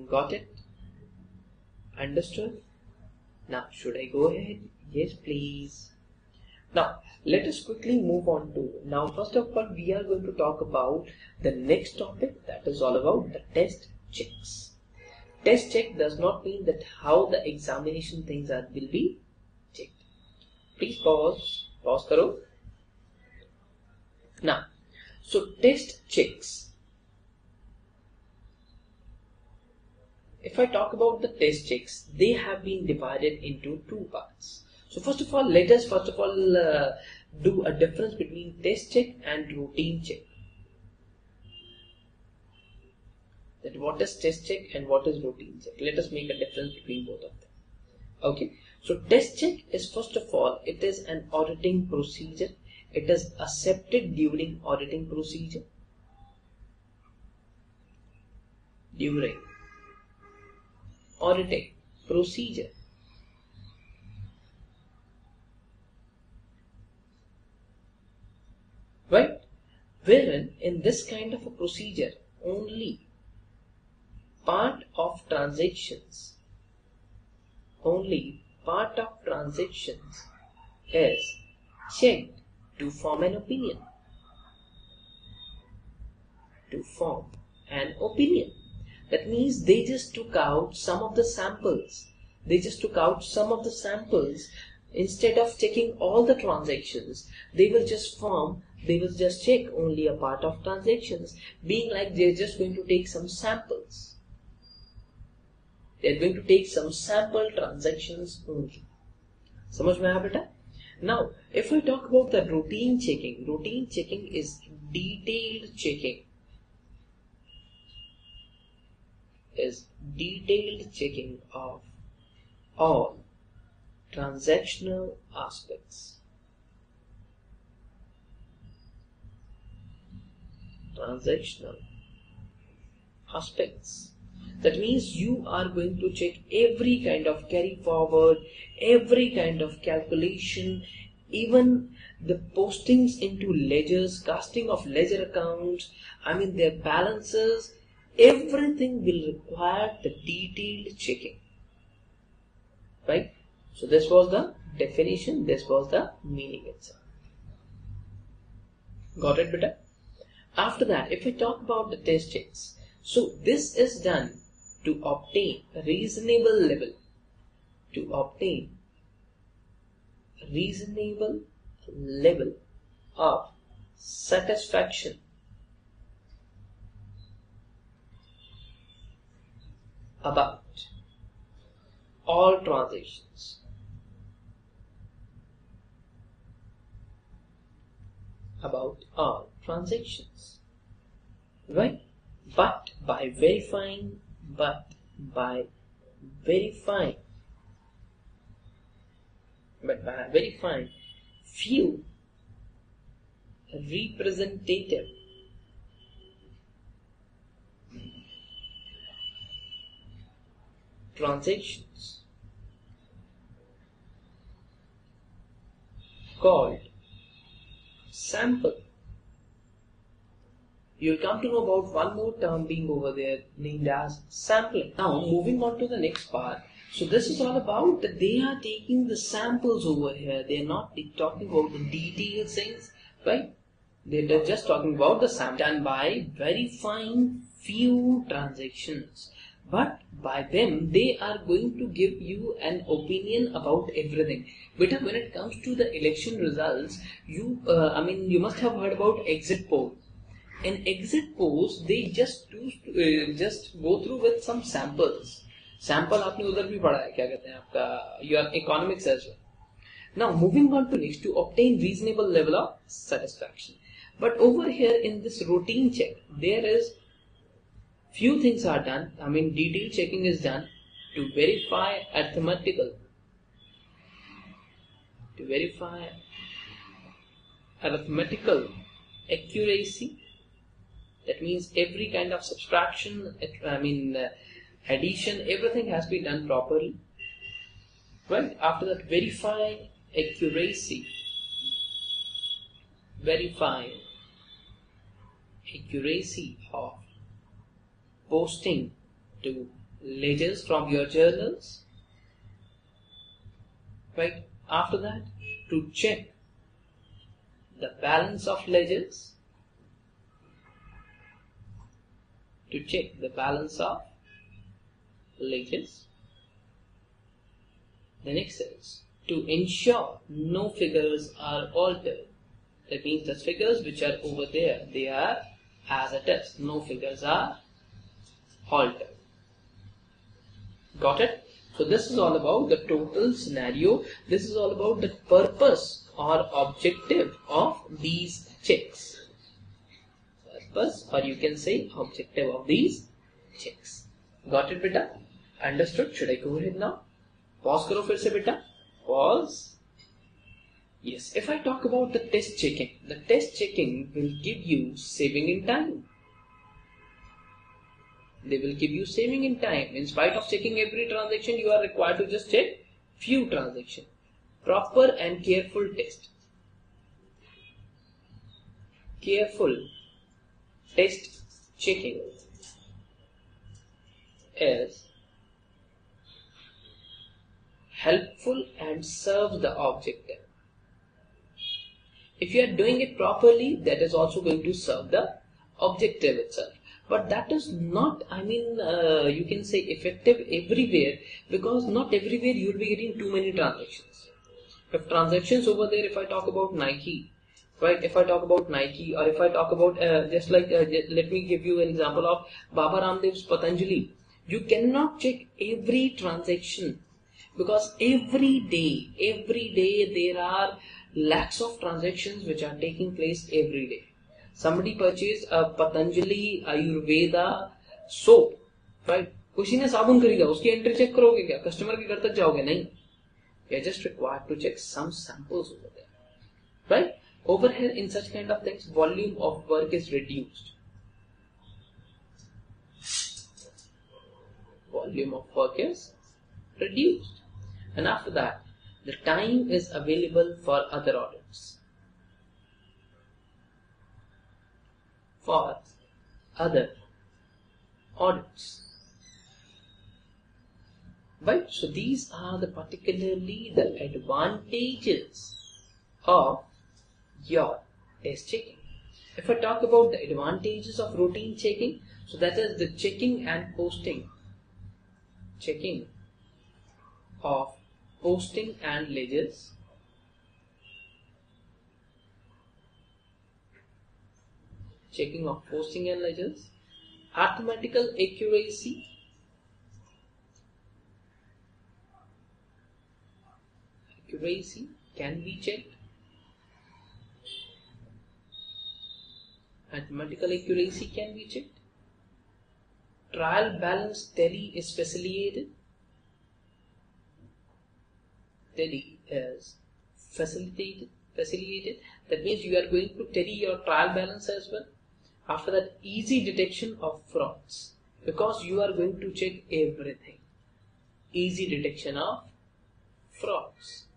Got it? Understood? Now, should I go ahead? Yes, please. Now, let us quickly move on to, now first of all, we are going to talk about the next topic, that is all about the test checks. Test check does not mean that how the examination things will be checked. Please pause karo. Now, so test checks if I talk about the test checks, they have been divided into two parts. So first of all, let us do a difference between test check and routine check. That what is test check and what is routine check. Let us make a difference between both of them. Okay, so test check is, first of all, it is an auditing procedure. It is accepted during auditing procedure. During auditing procedure. Right? Wherein in this kind of a procedure, only part of transactions is checked to form an opinion. That means they just took out some of the samples. Instead of checking all the transactions. They will just check only a part of transactions, being like they're just going to take some samples. They're going to take some sample transactions only. समझ में आया बेटा? Now, if I talk about the routine checking is detailed checking. Of all transactional aspects. That means you are going to check every kind of carry forward, every kind of calculation, even the postings into ledgers, casting of ledger accounts, their balances, everything will require the detailed checking. Right? So this was the definition, this was the meaning itself. Got it, beta? After that, if we talk about the test checks, so this is done to obtain a reasonable level of satisfaction about all transactions. Right? But by verifying few representative transactions called sample. You'll come to know about one more term being over there named as sampling. Now moving on to the next part. So this is all about that they are taking the samples over here. They are not talking about the detailed things, right? They're just talking about the sample done by verifying few transactions. But by them, they are going to give you an opinion about everything. But when it comes to the election results, you must have heard about exit polls. In exit polls, they just go through with some samples. Sample आपने उधर भी पढ़ा है, क्या कहते हैं आपका your economics as well. Now moving on to next, to obtain reasonable level of satisfaction. But over here in this routine check, there is few things are done. Detailed checking is done to verify arithmetical accuracy. That means every kind of subtraction, addition, everything has been done properly. Right? After that, verify accuracy of posting to ledgers from your journals. Right? After that, to check the balance of ledgers. The next is to ensure no figures are altered. That means the figures which are over there, they are as it is. No figures are altered. Got it? So this is all about the total scenario. This is all about the purpose or objective of these checks. Purpose, or you can say objective of these checks. Got it, beta? Understood? Should I go ahead now? Pause karo fir se, beta. Pause. Yes, if I talk about the test checking will give you saving in time. They will give you saving in time. In spite of checking every transaction, you are required to just check few transactions. Proper and careful test. Careful test checking is helpful and serves the objective. If you are doing it properly, that is also going to serve the objective itself. But that is not, you can say effective everywhere, because not everywhere you will be getting too many transactions. If transactions over there, if I talk about Nike, right? If I talk about Nike, or if I talk about let me give you an example of Baba Ramdev's Patanjali. You cannot check every transaction, because every day there are lakhs of transactions which are taking place every day. Somebody purchased a Patanjali Ayurveda soap, right? किसी ने साबुन खरीदा, उसकी entry check करोगे क्या? Customer के घर तक जाओगे? नहीं. You are just required to check some samples over there, right? Over here, in such kind of things, volume of work is reduced. Volume of work is reduced, and after that, the time is available for other audits. For other audits, right? So these are particularly the advantages of your test checking. If I talk about the advantages of routine checking, so that is the checking and posting, checking of posting and ledgers, checking of posting and ledgers, arithmetical accuracy, can be checked, arithmetical accuracy can be checked, trial balance tally is facilitated, that means you are going to tally your trial balance as well. After that, easy detection of frauds, because you are going to check everything. Easy detection of frauds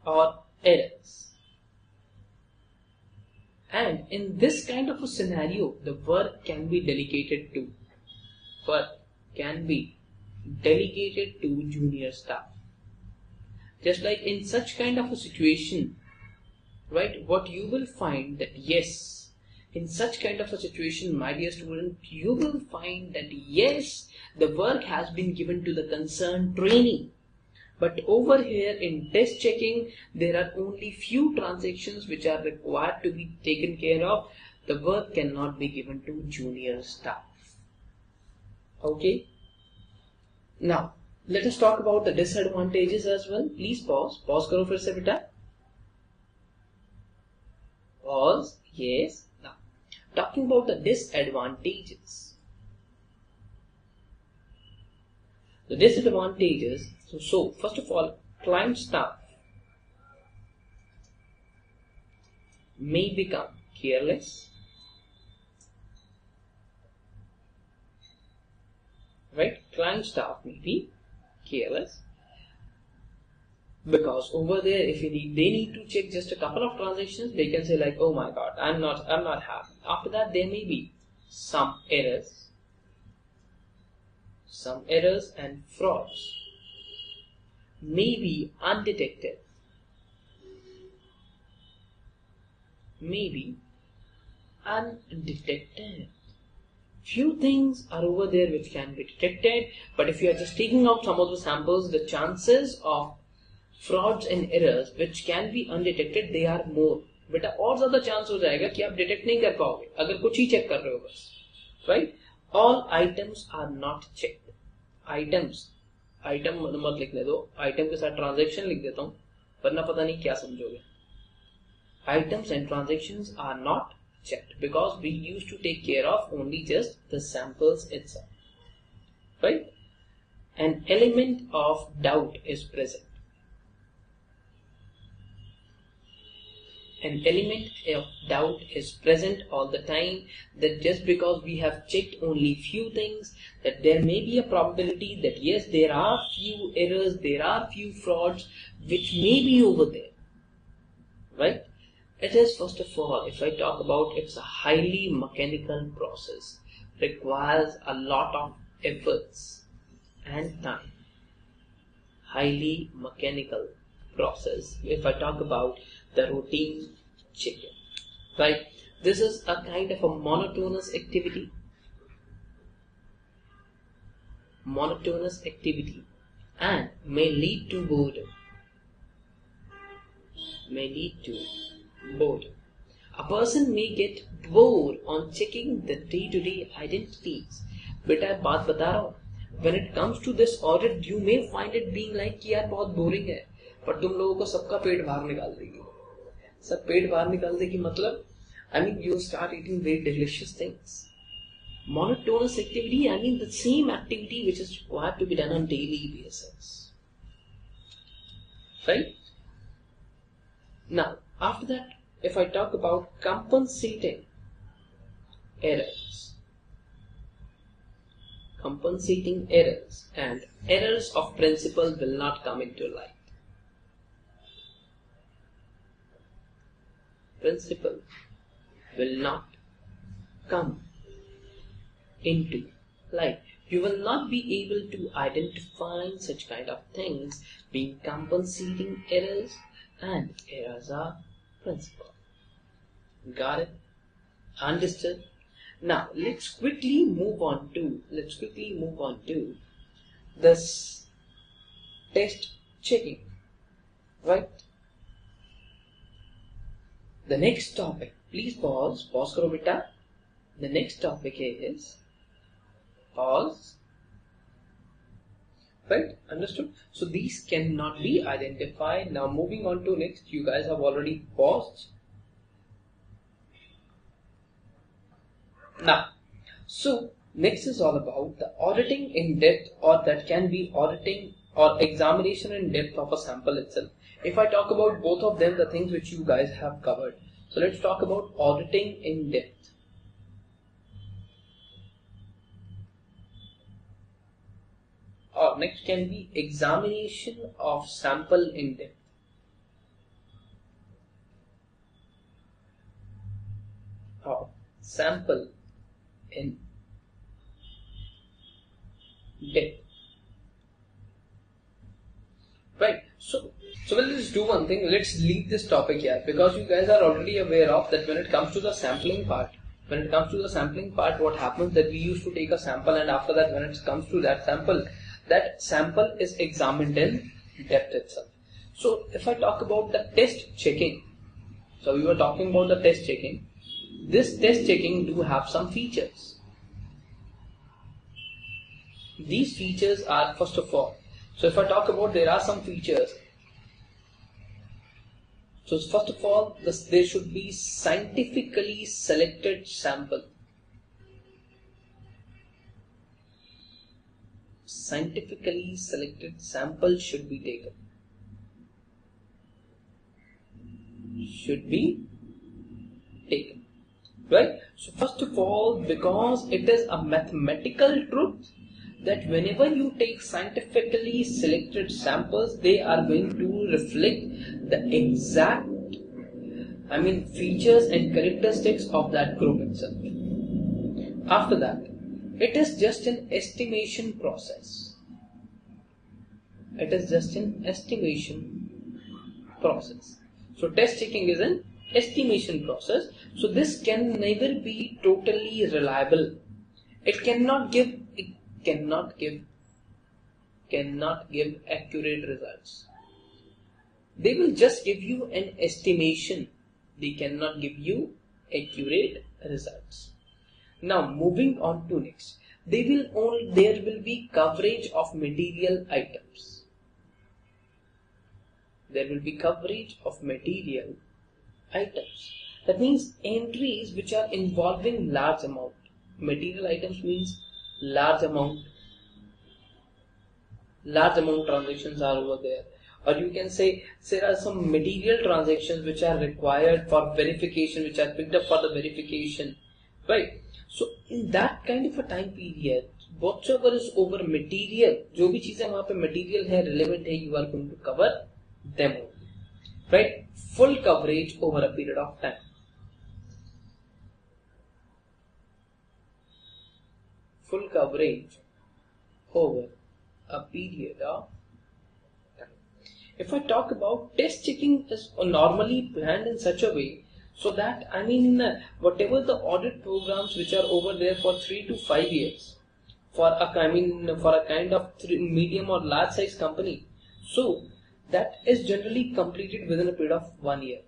or errors. And in this kind of a scenario, the work can be delegated to junior staff. Just like in such kind of a situation, right, what you will find that yes, in such kind of a situation, my dear student, you will find that yes, the work has been given to the concerned trainee. But over here in test checking, there are only few transactions which are required to be taken care of. The work cannot be given to junior staff. Okay. Now, let us talk about the disadvantages as well. Please pause. Pause karo fir se beta. Pause. Yes. Now, talking about the disadvantages. The disadvantages. So first of all, client staff may become careless, right? Client staff may be careless, because over there, if they need to check just a couple of transactions, they can say like, oh my god, I'm not happy. After that, there may be some errors and frauds may be undetected, Few things are over there which can be detected, but if you are just taking out some of the samples, the chances of frauds and errors which can be undetected, they are more. बेटा और ज़्यादा chance हो जाएगा कि आप detect नहीं कर पाओगे अगर कुछ ही चेक कर रहे हो बस, right? All items are not checked. Items, item मत लिखने दो, आइटम के साथ ट्रांजैक्शन लिख देता हूँ वरना पता नहीं क्या समझोगे. Items and transactions are not checked because we used to take care of only just the samples itself, right? An element of doubt is present. An element of doubt is present all the time, that just because we have checked only few things, that there may be a probability that yes, there are few errors, there are few frauds which may be over there, right? It is, first of all, if I talk about, it's a highly mechanical process, requires a lot of efforts and time. Highly mechanical process. If I talk about the routine checking, right? This is a kind of a monotonous activity. Monotonous activity and may lead to boredom. May lead to boredom. A person may get bored on checking the day-to-day identities. But I बात बता रहा हूँ. When it comes to this audit, you may find it being like कि यार बहुत boring है, पर तुम लोगों को सबका पेट बाहर निकाल देगी. सब पेट बाहर निकाल देगी मतलब, I mean you start eating very delicious things. Monotonous activity, I mean the same activity which is required to be done on daily basis. Right? Now, after that, if I talk about compensating errors, and errors of principle will not come into light. Principle will not come into light. You will not be able to identify such kind of things being compensating errors and errors are principle. Got it? Understood? Now let's quickly move on to this test checking, right? The next topic, please pause karo beta. The next topic is pause, right? Understood? So these cannot be identified. Now moving on to next, you guys have already paused. Now, so next is all about the auditing in depth, or that can be auditing or examination in depth of a sample itself. If I talk about both of them, the things which you guys have covered. So let's talk about auditing in depth. Or next can be examination of sample in depth. Or sample in depth. Right. So we'll just do one thing. Let's leave this topic here, because you guys are already aware of that when it comes to the sampling part. What happens that we used to take a sample, and after that, when it comes to that sample is examined in depth itself. So if I talk about the test checking, so we were talking about the test checking. This test checking do have some features. These features are, first of all, so if I talk about, there are some features. So first of all, there should be scientifically selected sample. Scientifically selected sample should be taken. Right? So first of all, because it is a mathematical truth that whenever you take scientifically selected samples, they are going to reflect the exact, features and characteristics of that group itself. After that, it is just an estimation process. So test checking is an estimation process. So this can neither be totally reliable. It cannot give accurate results. They will just give you an estimation. They cannot give you accurate results. Now moving on to next. there will be coverage of material items. There will be coverage of material items. That means entries which are involving large amount. Material items means large amount transactions are over there. Or you can say there are some material transactions which are required for verification, which are picked up for the verification, right? So in that kind of a time period, whatsoever is over material, जो भी चीजें वहाँ पे material है, relevant है, you are going to cover them only, right? Full coverage over a period of time. Full coverage over a period of time. If I talk about test checking is normally planned in such a way so that whatever the audit programs which are over there for 3 to 5 years for a kind of medium or large size company, so that is generally completed within a period of 1 year,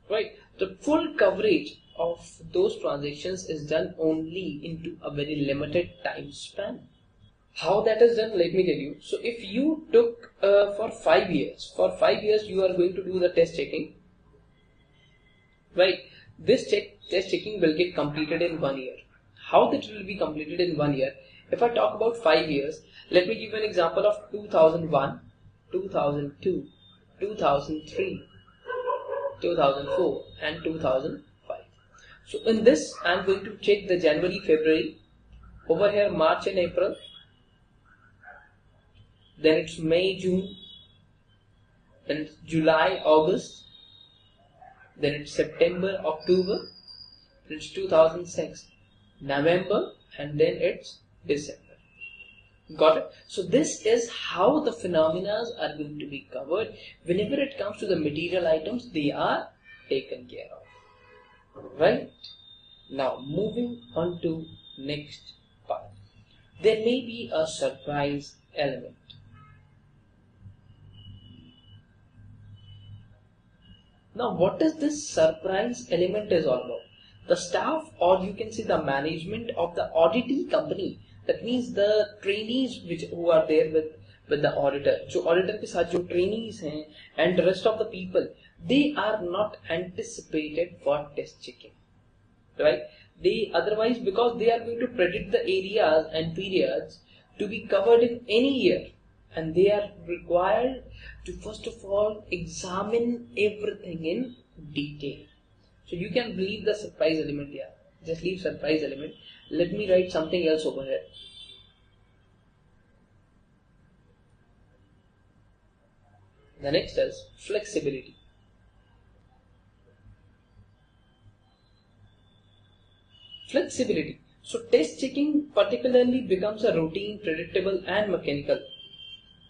right? The full coverage of those transactions is done only into a very limited time span. How that is done, let me tell you. So if you took for 5 years you are going to do the test checking, right? This test checking will get completed in 1 year. How that will be completed in 1 year? If I talk about 5 years, let me give you an example of 2001, 2002, 2003, 2004 and 2005. So in this I am going to check the January, February, over here March and April, then it's May, June, then it's July, August, then it's September, October, then it's 2006, November, and then it's December. Got it? So this is how the phenomena are going to be covered. Whenever it comes to the material items, they are taken care of. Right? Now moving on to next part. There may be a surprise element. Now what is this surprise element is all about? The staff, or you can say the management of the auditing company, that means the trainees who are there with the auditor, जो auditor के साथ जो trainees हैं and the rest of the people, they are not anticipated for test checking, right? They otherwise, because they are going to predict the areas and periods to be covered in any year, and they are required to first of all examine everything in detail. So you can leave the surprise element here. Just leave surprise element. Let me write something else over here. The next is flexibility. Flexibility. So test checking particularly becomes a routine, predictable and mechanical.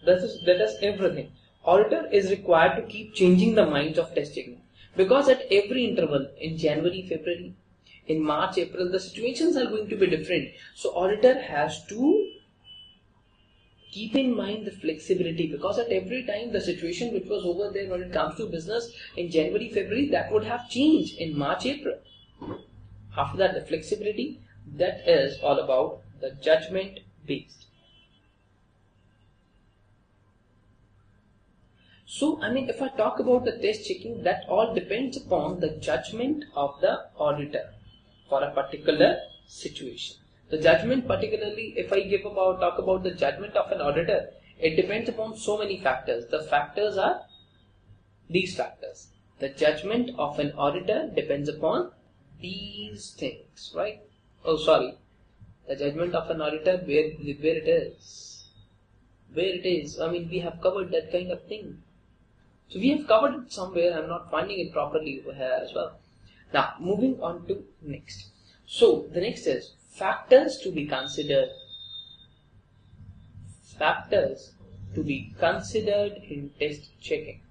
That is everything. Auditor is required to keep changing the minds of test checking, because at every interval, in January, February, in March, April, the situations are going to be different. So auditor has to keep in mind the flexibility, because at every time the situation which was over there when it comes to business in January, February, that would have changed in March, April. After that, the flexibility, that is all about the judgment based. So, if I talk about the test checking, that all depends upon the judgment of the auditor for a particular situation. The judgment, particularly if I talk about the judgment of an auditor, it depends upon so many factors. The factors are these factors. The judgment of an auditor depends upon these things, right? Oh, sorry. The judgment of an auditor, where it is. We have covered that kind of thing. So we have covered it somewhere. I'm not finding it properly over here as well. Now, moving on to next. So the next is factors to be considered. Factors to be considered in test checking.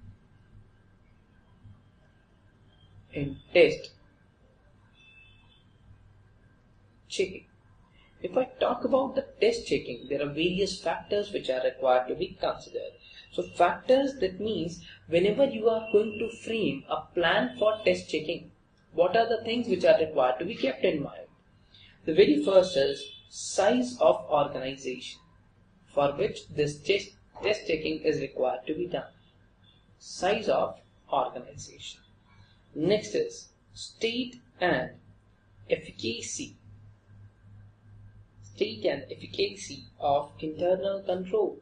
In test checking. If I talk about the test checking, there are various factors which are required to be considered. So factors, that means whenever you are going to frame a plan for test checking, what are the things which are required to be kept in mind? The very first is size of organization for which this test checking is required to be done. Size of organization. Next is state and efficacy. State and efficacy of internal control.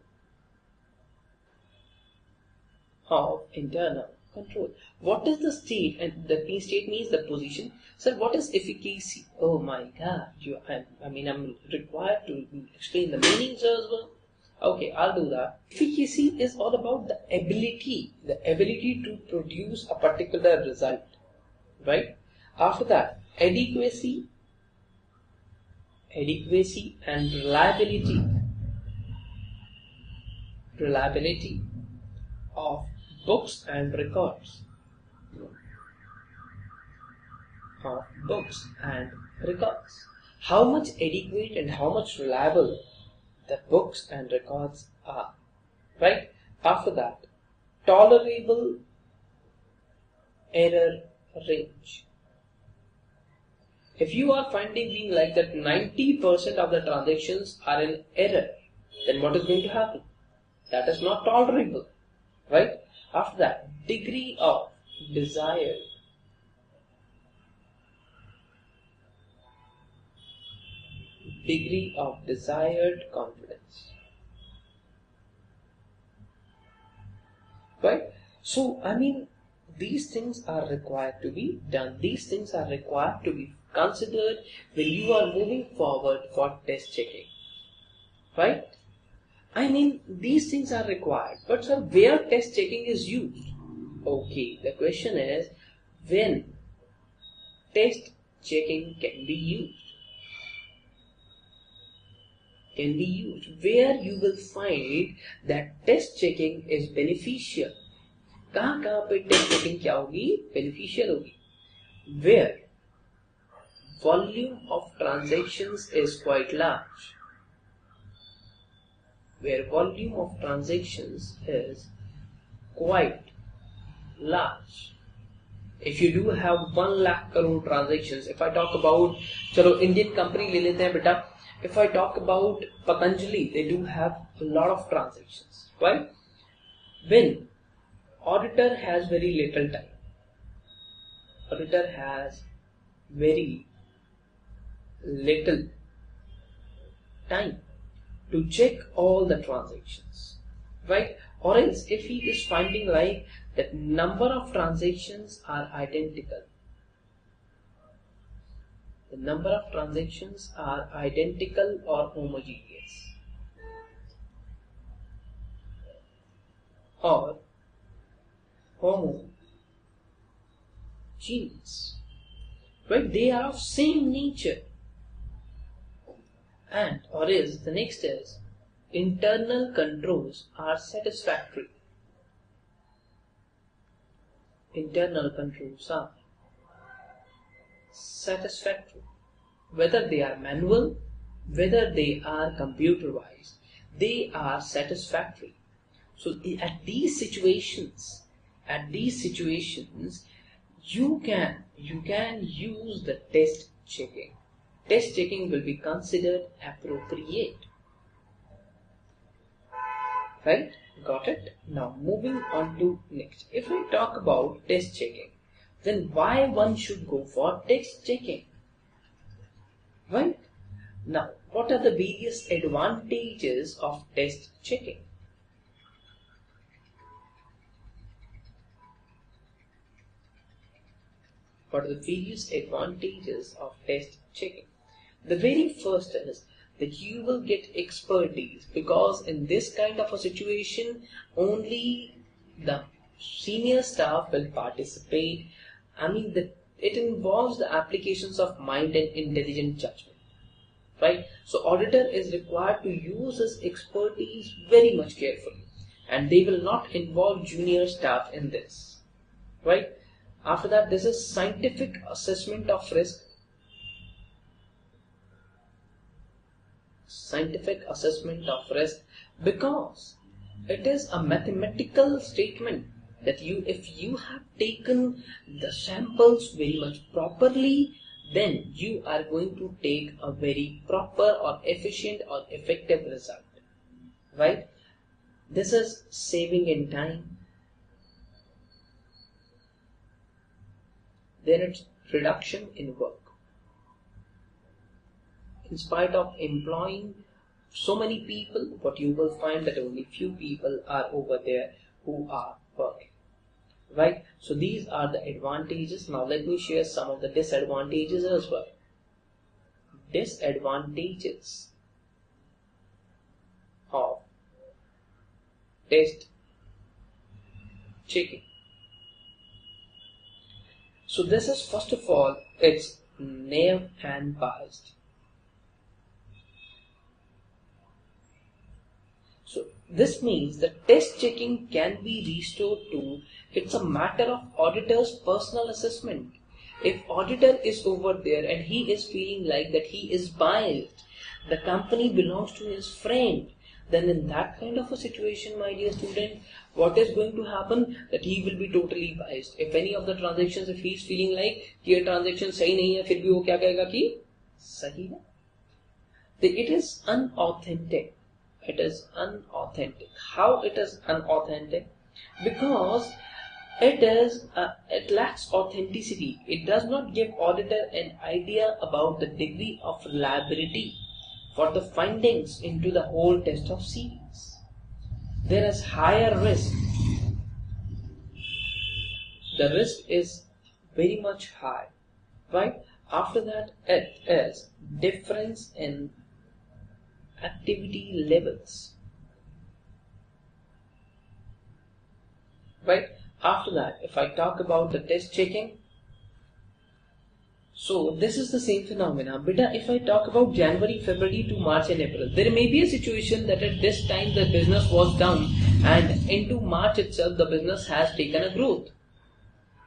What is the state? And the state means the position. Sir, what is efficacy? Oh my God! I'm required to explain the meanings as well. Okay, I'll do that. Efficacy is all about the ability to produce a particular result, right? After that, adequacy and reliability of books and records. How much adequate and how much reliable the books and records are, right? After that, tolerable error range. If you are finding like that 90% of the transactions are in error, then what is going to happen? That is not tolerable, right? After that, degree of desired confidence, right? So these things are required to be done. These things are required to be considered when you are moving forward for test checking, right? These things are required, but sir, where test checking is used? Okay, the question is when test checking can be used. Where you will find that test checking is beneficial. कहाँ पे test checking क्या होगी? Beneficial होगी. Where volume of transactions is quite large. If you do have 1 lakh crore transactions, if I talk about, चलो Indian company ले लेते हैं बेटा. If I talk about Patanjali, they do have a lot of transactions, right? When auditor has very little time. To check all the transactions, right? Or else if he is finding like that number of transactions are identical. The number of transactions are identical or homogeneous. Right? They are of same nature. And or is the next is internal controls are satisfactory. Whether they are manual, whether they are computerized, they are satisfactory. So at these situations, you can use the test checking. Test checking will be considered appropriate. Right? Got it? Now moving on to next. If we talk about test checking, then why one should go for test checking? Right? Now, what are the various advantages of test checking? What are the various advantages of test checking? The very first is that you will get expertise, because in this kind of a situation only the senior staff will participate. It involves the applications of mind and intelligent judgment, right? So auditor is required to use his expertise very much carefully, and they will not involve junior staff in this, right? After that, this is scientific assessment of risk. Because it is a mathematical statement that if you have taken the samples very much properly, then you are going to take a very proper or efficient or effective result, right? This is saving in time, then it's reduction in work. In spite of employing so many people, what you will find that only few people are over there who are working, right? So these are the advantages. Now let me share some of the disadvantages as well. Disadvantages of test checking. So this is, first of all, it's naive and biased. So this means that test checking can be restored to, it's a matter of auditor's personal assessment. If auditor is over there and he is feeling like that he is biased, the company belongs to his friend, then in that kind of a situation, my dear student, what is going to happen, that he will be totally biased. If any of the transactions, if he is feeling like कि ये transaction सही नहीं है, फिर भी वो क्या कहेगा कि सही है. It is unauthentic. It is unauthentic. How it is unauthentic? Because it lacks authenticity. It does not give auditor an idea about the degree of reliability for the findings into the whole test of series. There is higher risk. The risk is very much high, right? After that, it is difference in activity levels, right? After that, if I talk about the test checking, so this is the same phenomena. Beta, if I talk about January, February to March and April, there may be a situation that at this time the business was down and into March itself the business has taken a growth,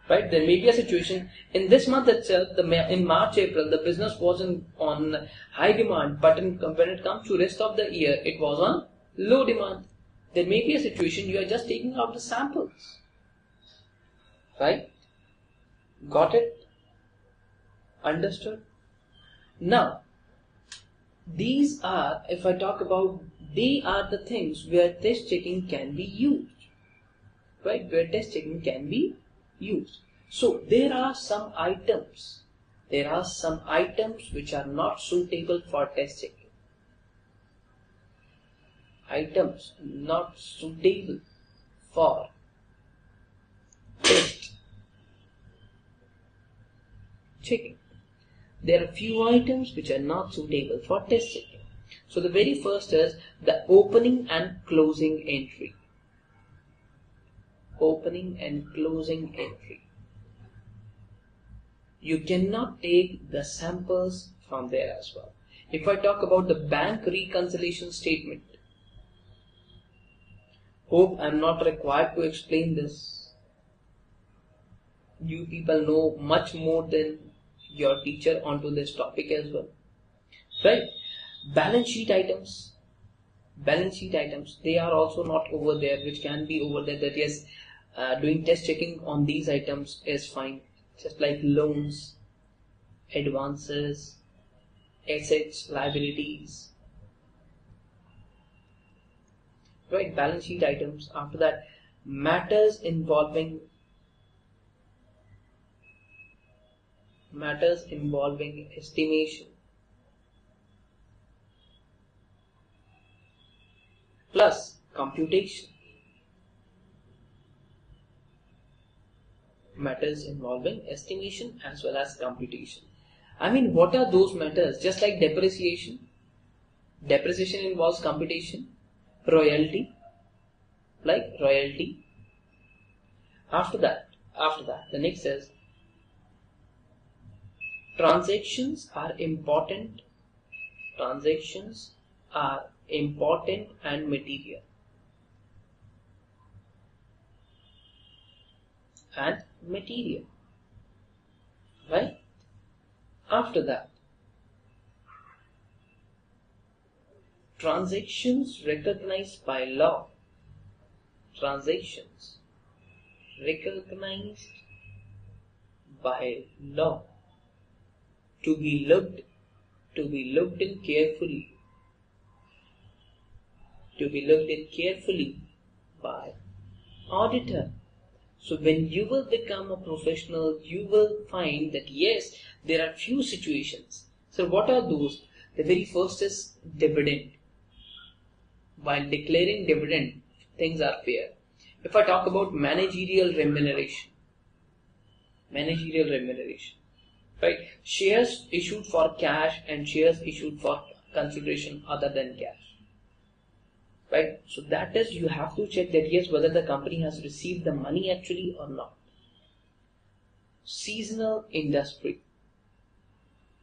right? There may be a situation in this month itself, in March, April, the business wasn't on high demand, but when it comes to rest of the year, it was on low demand. There may be a situation you are just taking out the samples, right? Got it? Understood? Now, these are, if I talk about, they are the things where test checking can be used, right? Where test checking can be used. So there are some items which are not suitable for test checking. Items not suitable for test checking. There are few items which are not suitable for test checking. So the very first is the opening and closing entry. Opening and closing entry. You cannot take the samples from there as well. If I talk about the bank reconciliation statement, hope I am not required to explain this. You people know much more than your teacher onto this topic as well, right? Balance sheet items, they are also not over there, which can be over there, that yes, doing test checking on these items is fine, just like loans, advances, assets, liabilities, right? Balance sheet items. After that, matters involving estimation plus computation. Matters involving estimation as well as computation. I mean, what are those matters? Just like depreciation. Depreciation involves computation. Royalty, like royalty. After that, the next is transactions are important. Transactions are important and material. And material, right? After that, transactions recognized by law. Transactions recognized by law to be looked in carefully, by auditor. So when you will become a professional, you will find that yes, there are few situations. So what are those? The very first is dividend. While declaring dividend, things are fair. If I talk about managerial remuneration, right? Shares issued for cash and shares issued for consideration other than cash. Right? So that is, you have to check that yes, whether the company has received the money actually or not. Seasonal industry.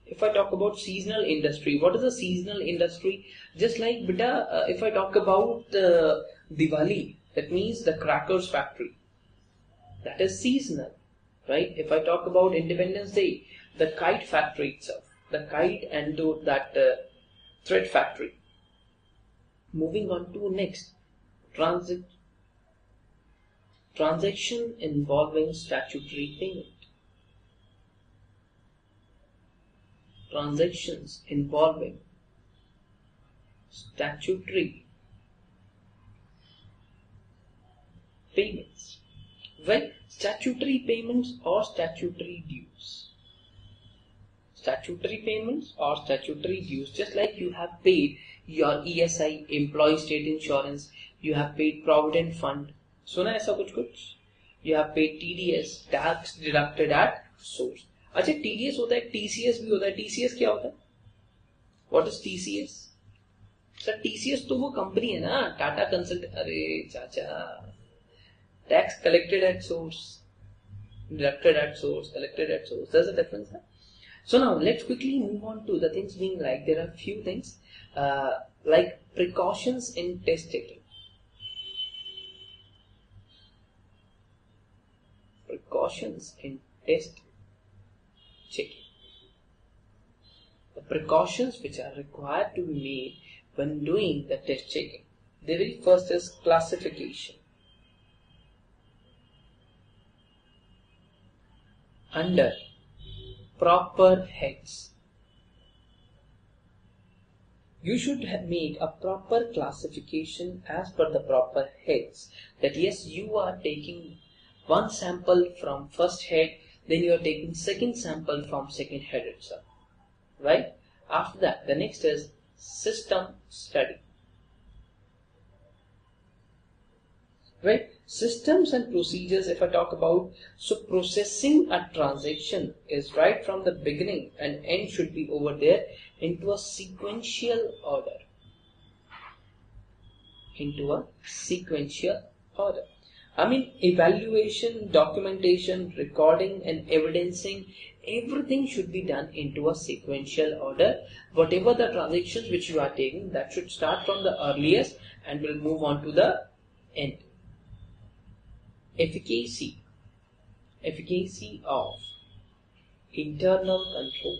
If I talk about seasonal industry, what is a seasonal industry? Just like if I talk about Diwali, that means the crackers factory. That is seasonal, right? If I talk about Independence Day, the kite factory itself, the kite and that thread factory. Moving on to next, transaction involving statutory payment. Transactions involving statutory payments. Well, statutory payments or statutory dues. Statutory payments or statutory dues, just like you have paid your ESI, employee state insurance, you have paid provident fund, सुना ऐसा कुछ? You have paid TDS, tax deducted at source. अच्छा, TDS होता है, TCS भी होता है. TCS क्या होता है? What is TCS? Sir TCS तो वो कंपनी है ना, टाटा कंसल्ट. अरे चाचा, tax collected at source, deducted at source, collected at source. There's a difference there. So now let's quickly move on to the things being like there are few things like precautions in test taking. Precautions in test checking. The precautions which are required to be made when doing the test checking. The very first is classification. Under proper heads, you should make a proper classification as per the proper heads. That yes, you are taking one sample from first head, then you are taking second sample from second head itself, right? After that, the next is system study, right? Systems and procedures, if I talk about, so processing a transaction is right from the beginning and end should be over there into a sequential order. I mean, evaluation, documentation, recording and evidencing, everything should be done into a sequential order. Whatever the transactions which you are taking, that should start from the earliest and will move on to the end. Efficacy of internal control.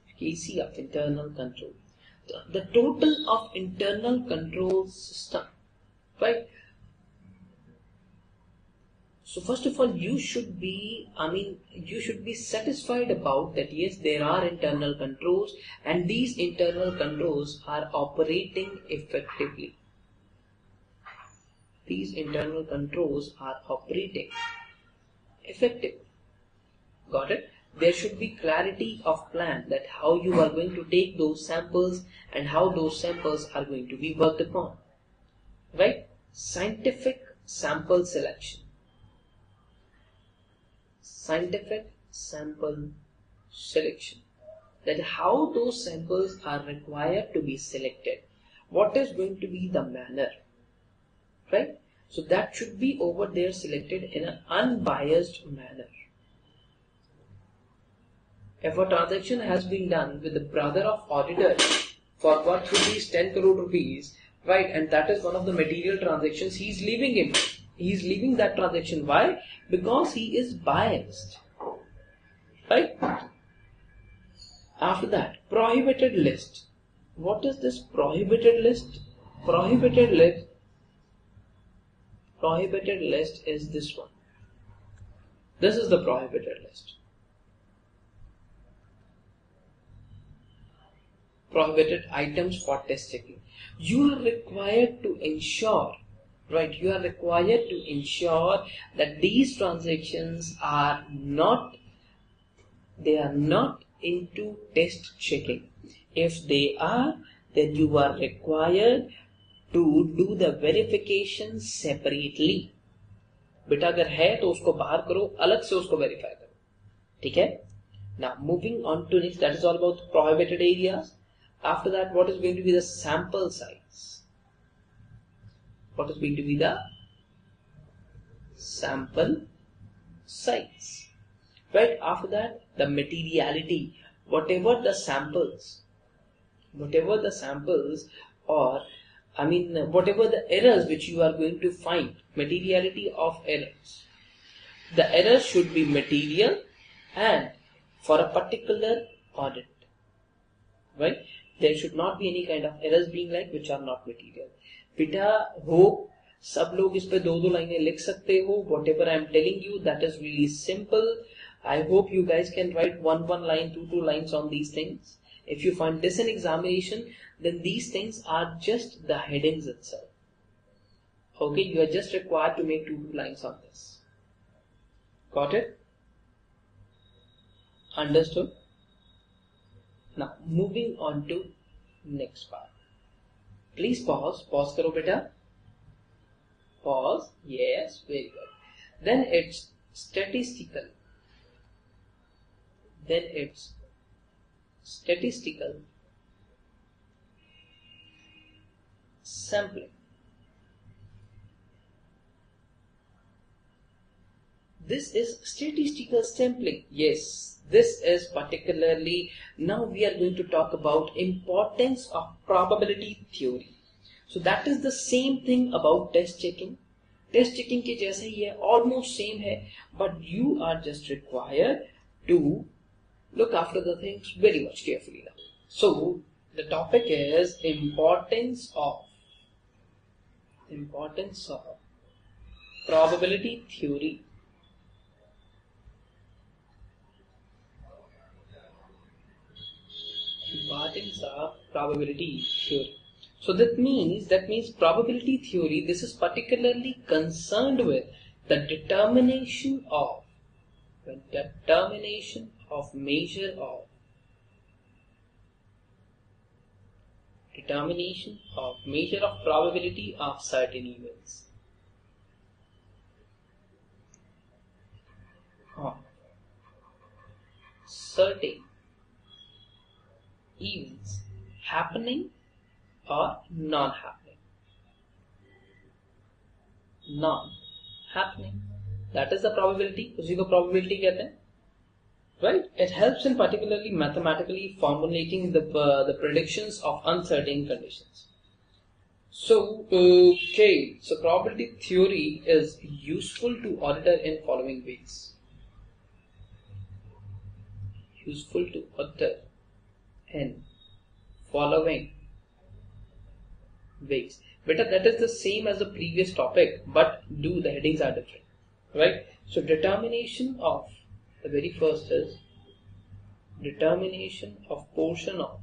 Efficacy of internal control. The total of internal control system, right? So first of all, you should be satisfied about that yes, there are internal controls and these internal controls are operating effectively. These internal controls are operating effectively. Got it? There should be clarity of plan that how you are going to take those samples and how those samples are going to be worked upon. Right? Scientific sample selection. Scientific sample selection. That how those samples are required to be selected. What is going to be the manner? Right? So that should be over there selected in an unbiased manner. If a transaction has been done with the brother of auditor for what rupees 10 crore rupees, right, and that is one of the material transactions, he is leaving it. He is leaving that transaction. Why? Because he is biased. Right? After that, prohibited list. What is this prohibited list? Prohibited list is this one. This is the prohibited list. prohibited items for test checking. You are required to ensure, right? You are required to ensure that these transactions are not into test checking. If they are, then you are required to do the verification separately. बेटा अगर है तो उसको बाहर करो, अलग से उसको वेरीफाई करो, ठीक है? Now moving on to next, that is all about prohibited areas. After that, what is going to be the sample size? What is going to be the sample size? Right after that, the materiality, whatever the samples or whatever the errors which you are going to find, materiality of errors. The errors should be material and for a particular audit, right? There should not be any kind of errors being like which are not material. Beta, hope सब लोग इस पे दो लाइनें लिख सकते हो. Whatever I am telling you, that is really simple. I hope you guys can write one line, two lines on these things. If you find this an examination, then these things are just the headings itself. Okay, you are just required to make two lines on this. Got it? Understood? Now moving on to next part. Please pause karo beta. Pause. Yes, very good. Then it's statistical. Sampling. This is statistical sampling. Yes, this is particularly, now we are going to talk about importance of probability theory. So that is the same thing about test checking. Test checking के जैसे ही है, almost same है, but you are just required to look after the things very much carefully now. So the topic is importance of probability theory. Importance of probability theory. So that means probability theory, this is particularly concerned with the determination of measure of probability of certain events. Certain events happening or non-happening. That is the probability. उसी को probability कहते हैं, right? It helps in particularly mathematically formulating the predictions of uncertain conditions. So okay, so probability theory is useful to auditor in following ways. Useful to auditor in following ways. Beta, that is the same as the previous topic, but the headings are different, right? So determination of, the very first is determination of portion of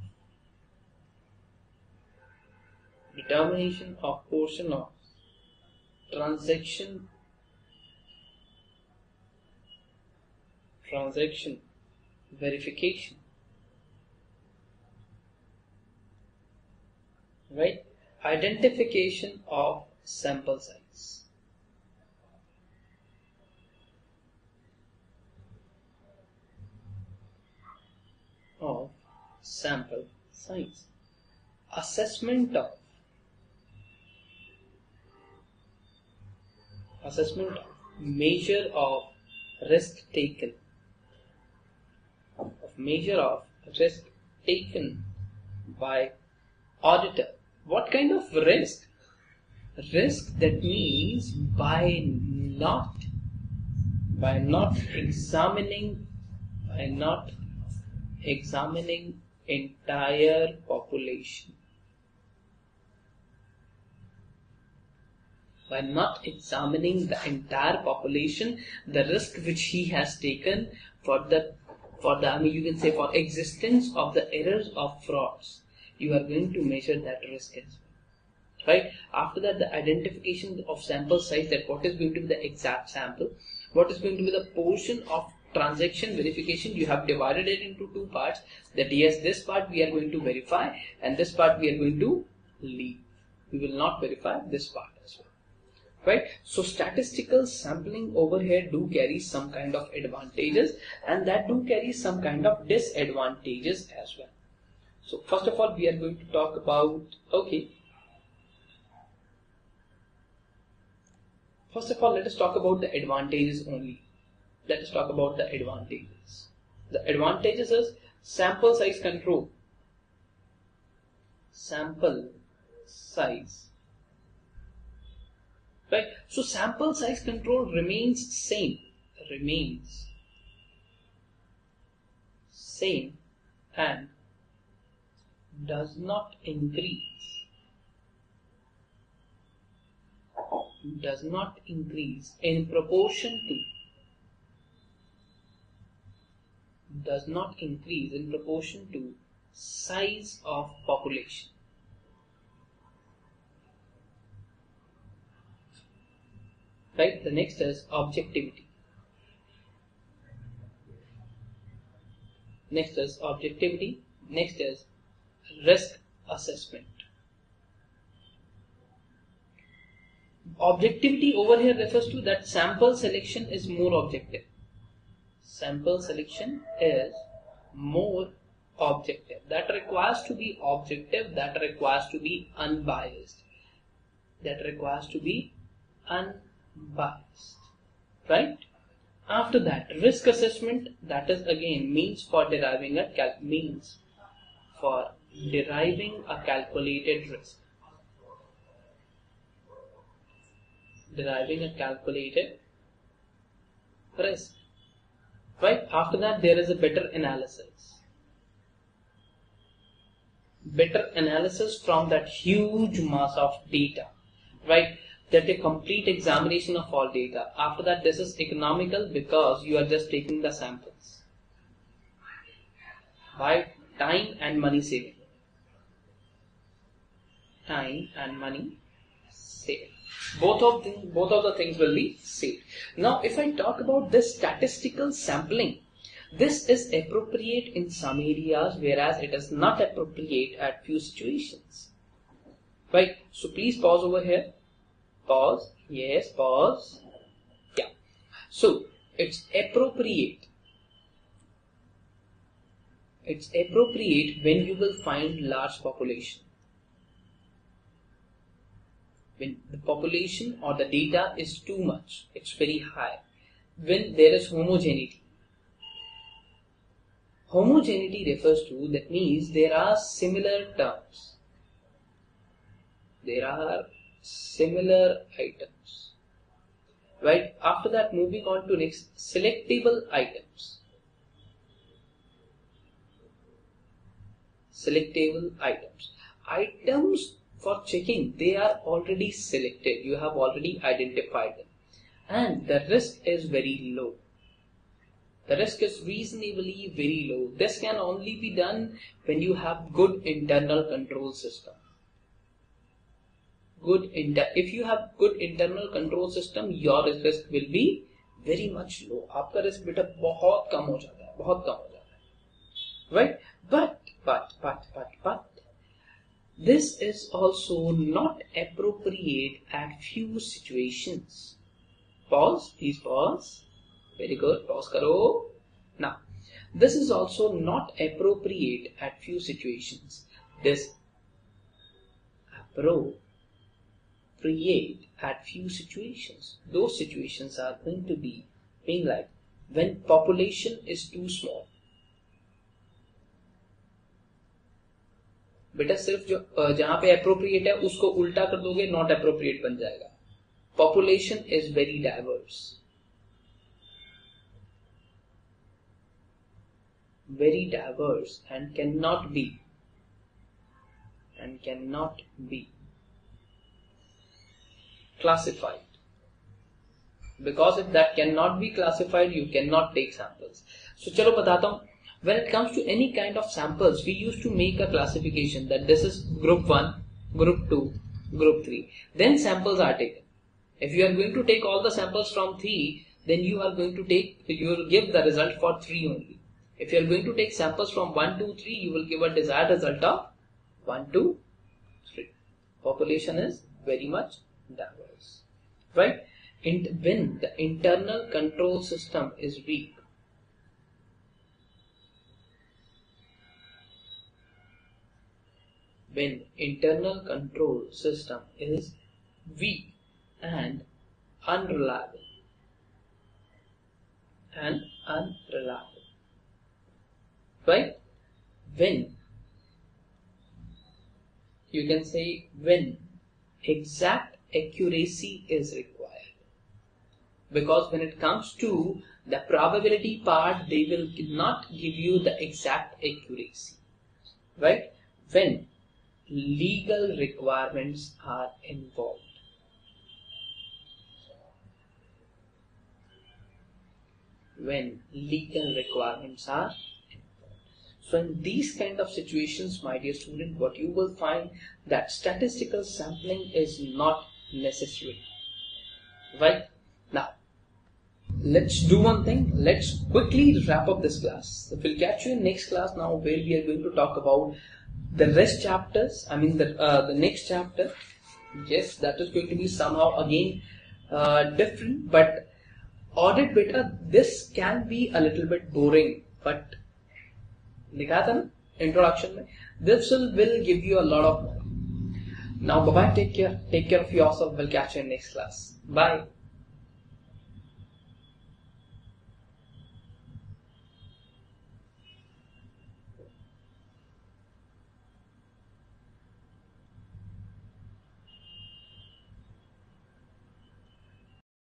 transaction verification, right? Identification of sample size. Assessment of measure of risk taken. By auditor. What kind of risk? Risk, that means by not examining entire population. By not examining the entire population, the risk which he has taken for the you can say for existence of the errors of frauds. you are going to measure that risk as well, right? After that, the identification of sample size, that what is going to be the exact sample, what is going to be the portion of transaction verification. You have divided it into two parts, that yes, this part we are going to verify and this part we are going to leave. We will not verify this part as well, right? So statistical sampling over here do carry some kind of advantages, and that do carry some kind of disadvantages as well. So first of all, we are going to talk about, first of all, let us talk about the advantages only. Let us talk about the advantages. The advantages is sample size control. Sample size, right? So sample size control remains same, and does not increase in proportion to size of population. Right? The next is objectivity. Next is risk assessment. Objectivity over here refers to that sample selection is more objective. Sample selection is more objective. That requires to be objective, that requires to be unbiased. Right? After that, risk assessment, that is again means for deriving a calculated risk. Right? After that, there is a better analysis from that huge mass of data, right? That a complete examination of all data. After that, this is economical because you are just taking the samples. Right? Time and money saving. Both of the things will be saved. Now, if I talk about this statistical sampling, this is appropriate in some areas, whereas it is not appropriate at few situations. Right? So please pause over here. Pause. Yes, pause. Yeah. So it's appropriate. It's appropriate when you will find large population. When the population or the data is too much, it's very high. When there is homogeneity. Homogeneity refers to, that means there are similar terms. There are similar items. Right? After that, moving on to next, selectable items. Items for checking, they are already selected. You have already identified them. And the risk is very low. The risk is reasonably very low. This can only be done when you have good internal control system. If you have good internal control system, your risk will be very much low. आपका risk बेटा बहुत कम हो जाता है, right? But this is also not appropriate at few situations. Pause, please pause. Very good, pause karo. Now, this is also not appropriate at few situations. This appropriate at few situations. Those situations are going to be being like when population is too small. बेटा सिर्फ जो जहां पे appropriate है उसको उल्टा कर दोगे, not appropriate बन जाएगा. Population is very diverse. And cannot be classified. Because if that cannot be classified, you cannot take samples. So चलो बताता हूँ. when it comes to any kind of samples, we used to make a classification that this is group 1, group 2, group 3. Then samples are taken. If you are going to take all the samples from 3, then you will give the result for 3 only. If you are going to take samples from 1, 2, 3, you will give a desired result of 1, 2, 3. Population is very much diverse, right? When the internal control system is weak, when internal control system is weak and unreliable, right? When you can say when exact accuracy is required, because when it comes to the probability part, they will not give you the exact accuracy, right? When legal requirements are involved, when legal requirements are involved. So in these kind of situations, my dear student, what you will find that statistical sampling is not necessary, right? Now let's do one thing. Let's quickly wrap up this class. We'll catch you in next class now, where we are going to talk about the rest chapters. I mean the next chapter. Yes, that is going to be somehow again different, but audit beta, this can be a little bit boring, but दिखाया था ना introduction में, this will give you a lot of. Now bye bye, take care of yourself. We'll catch you in next class. Bye.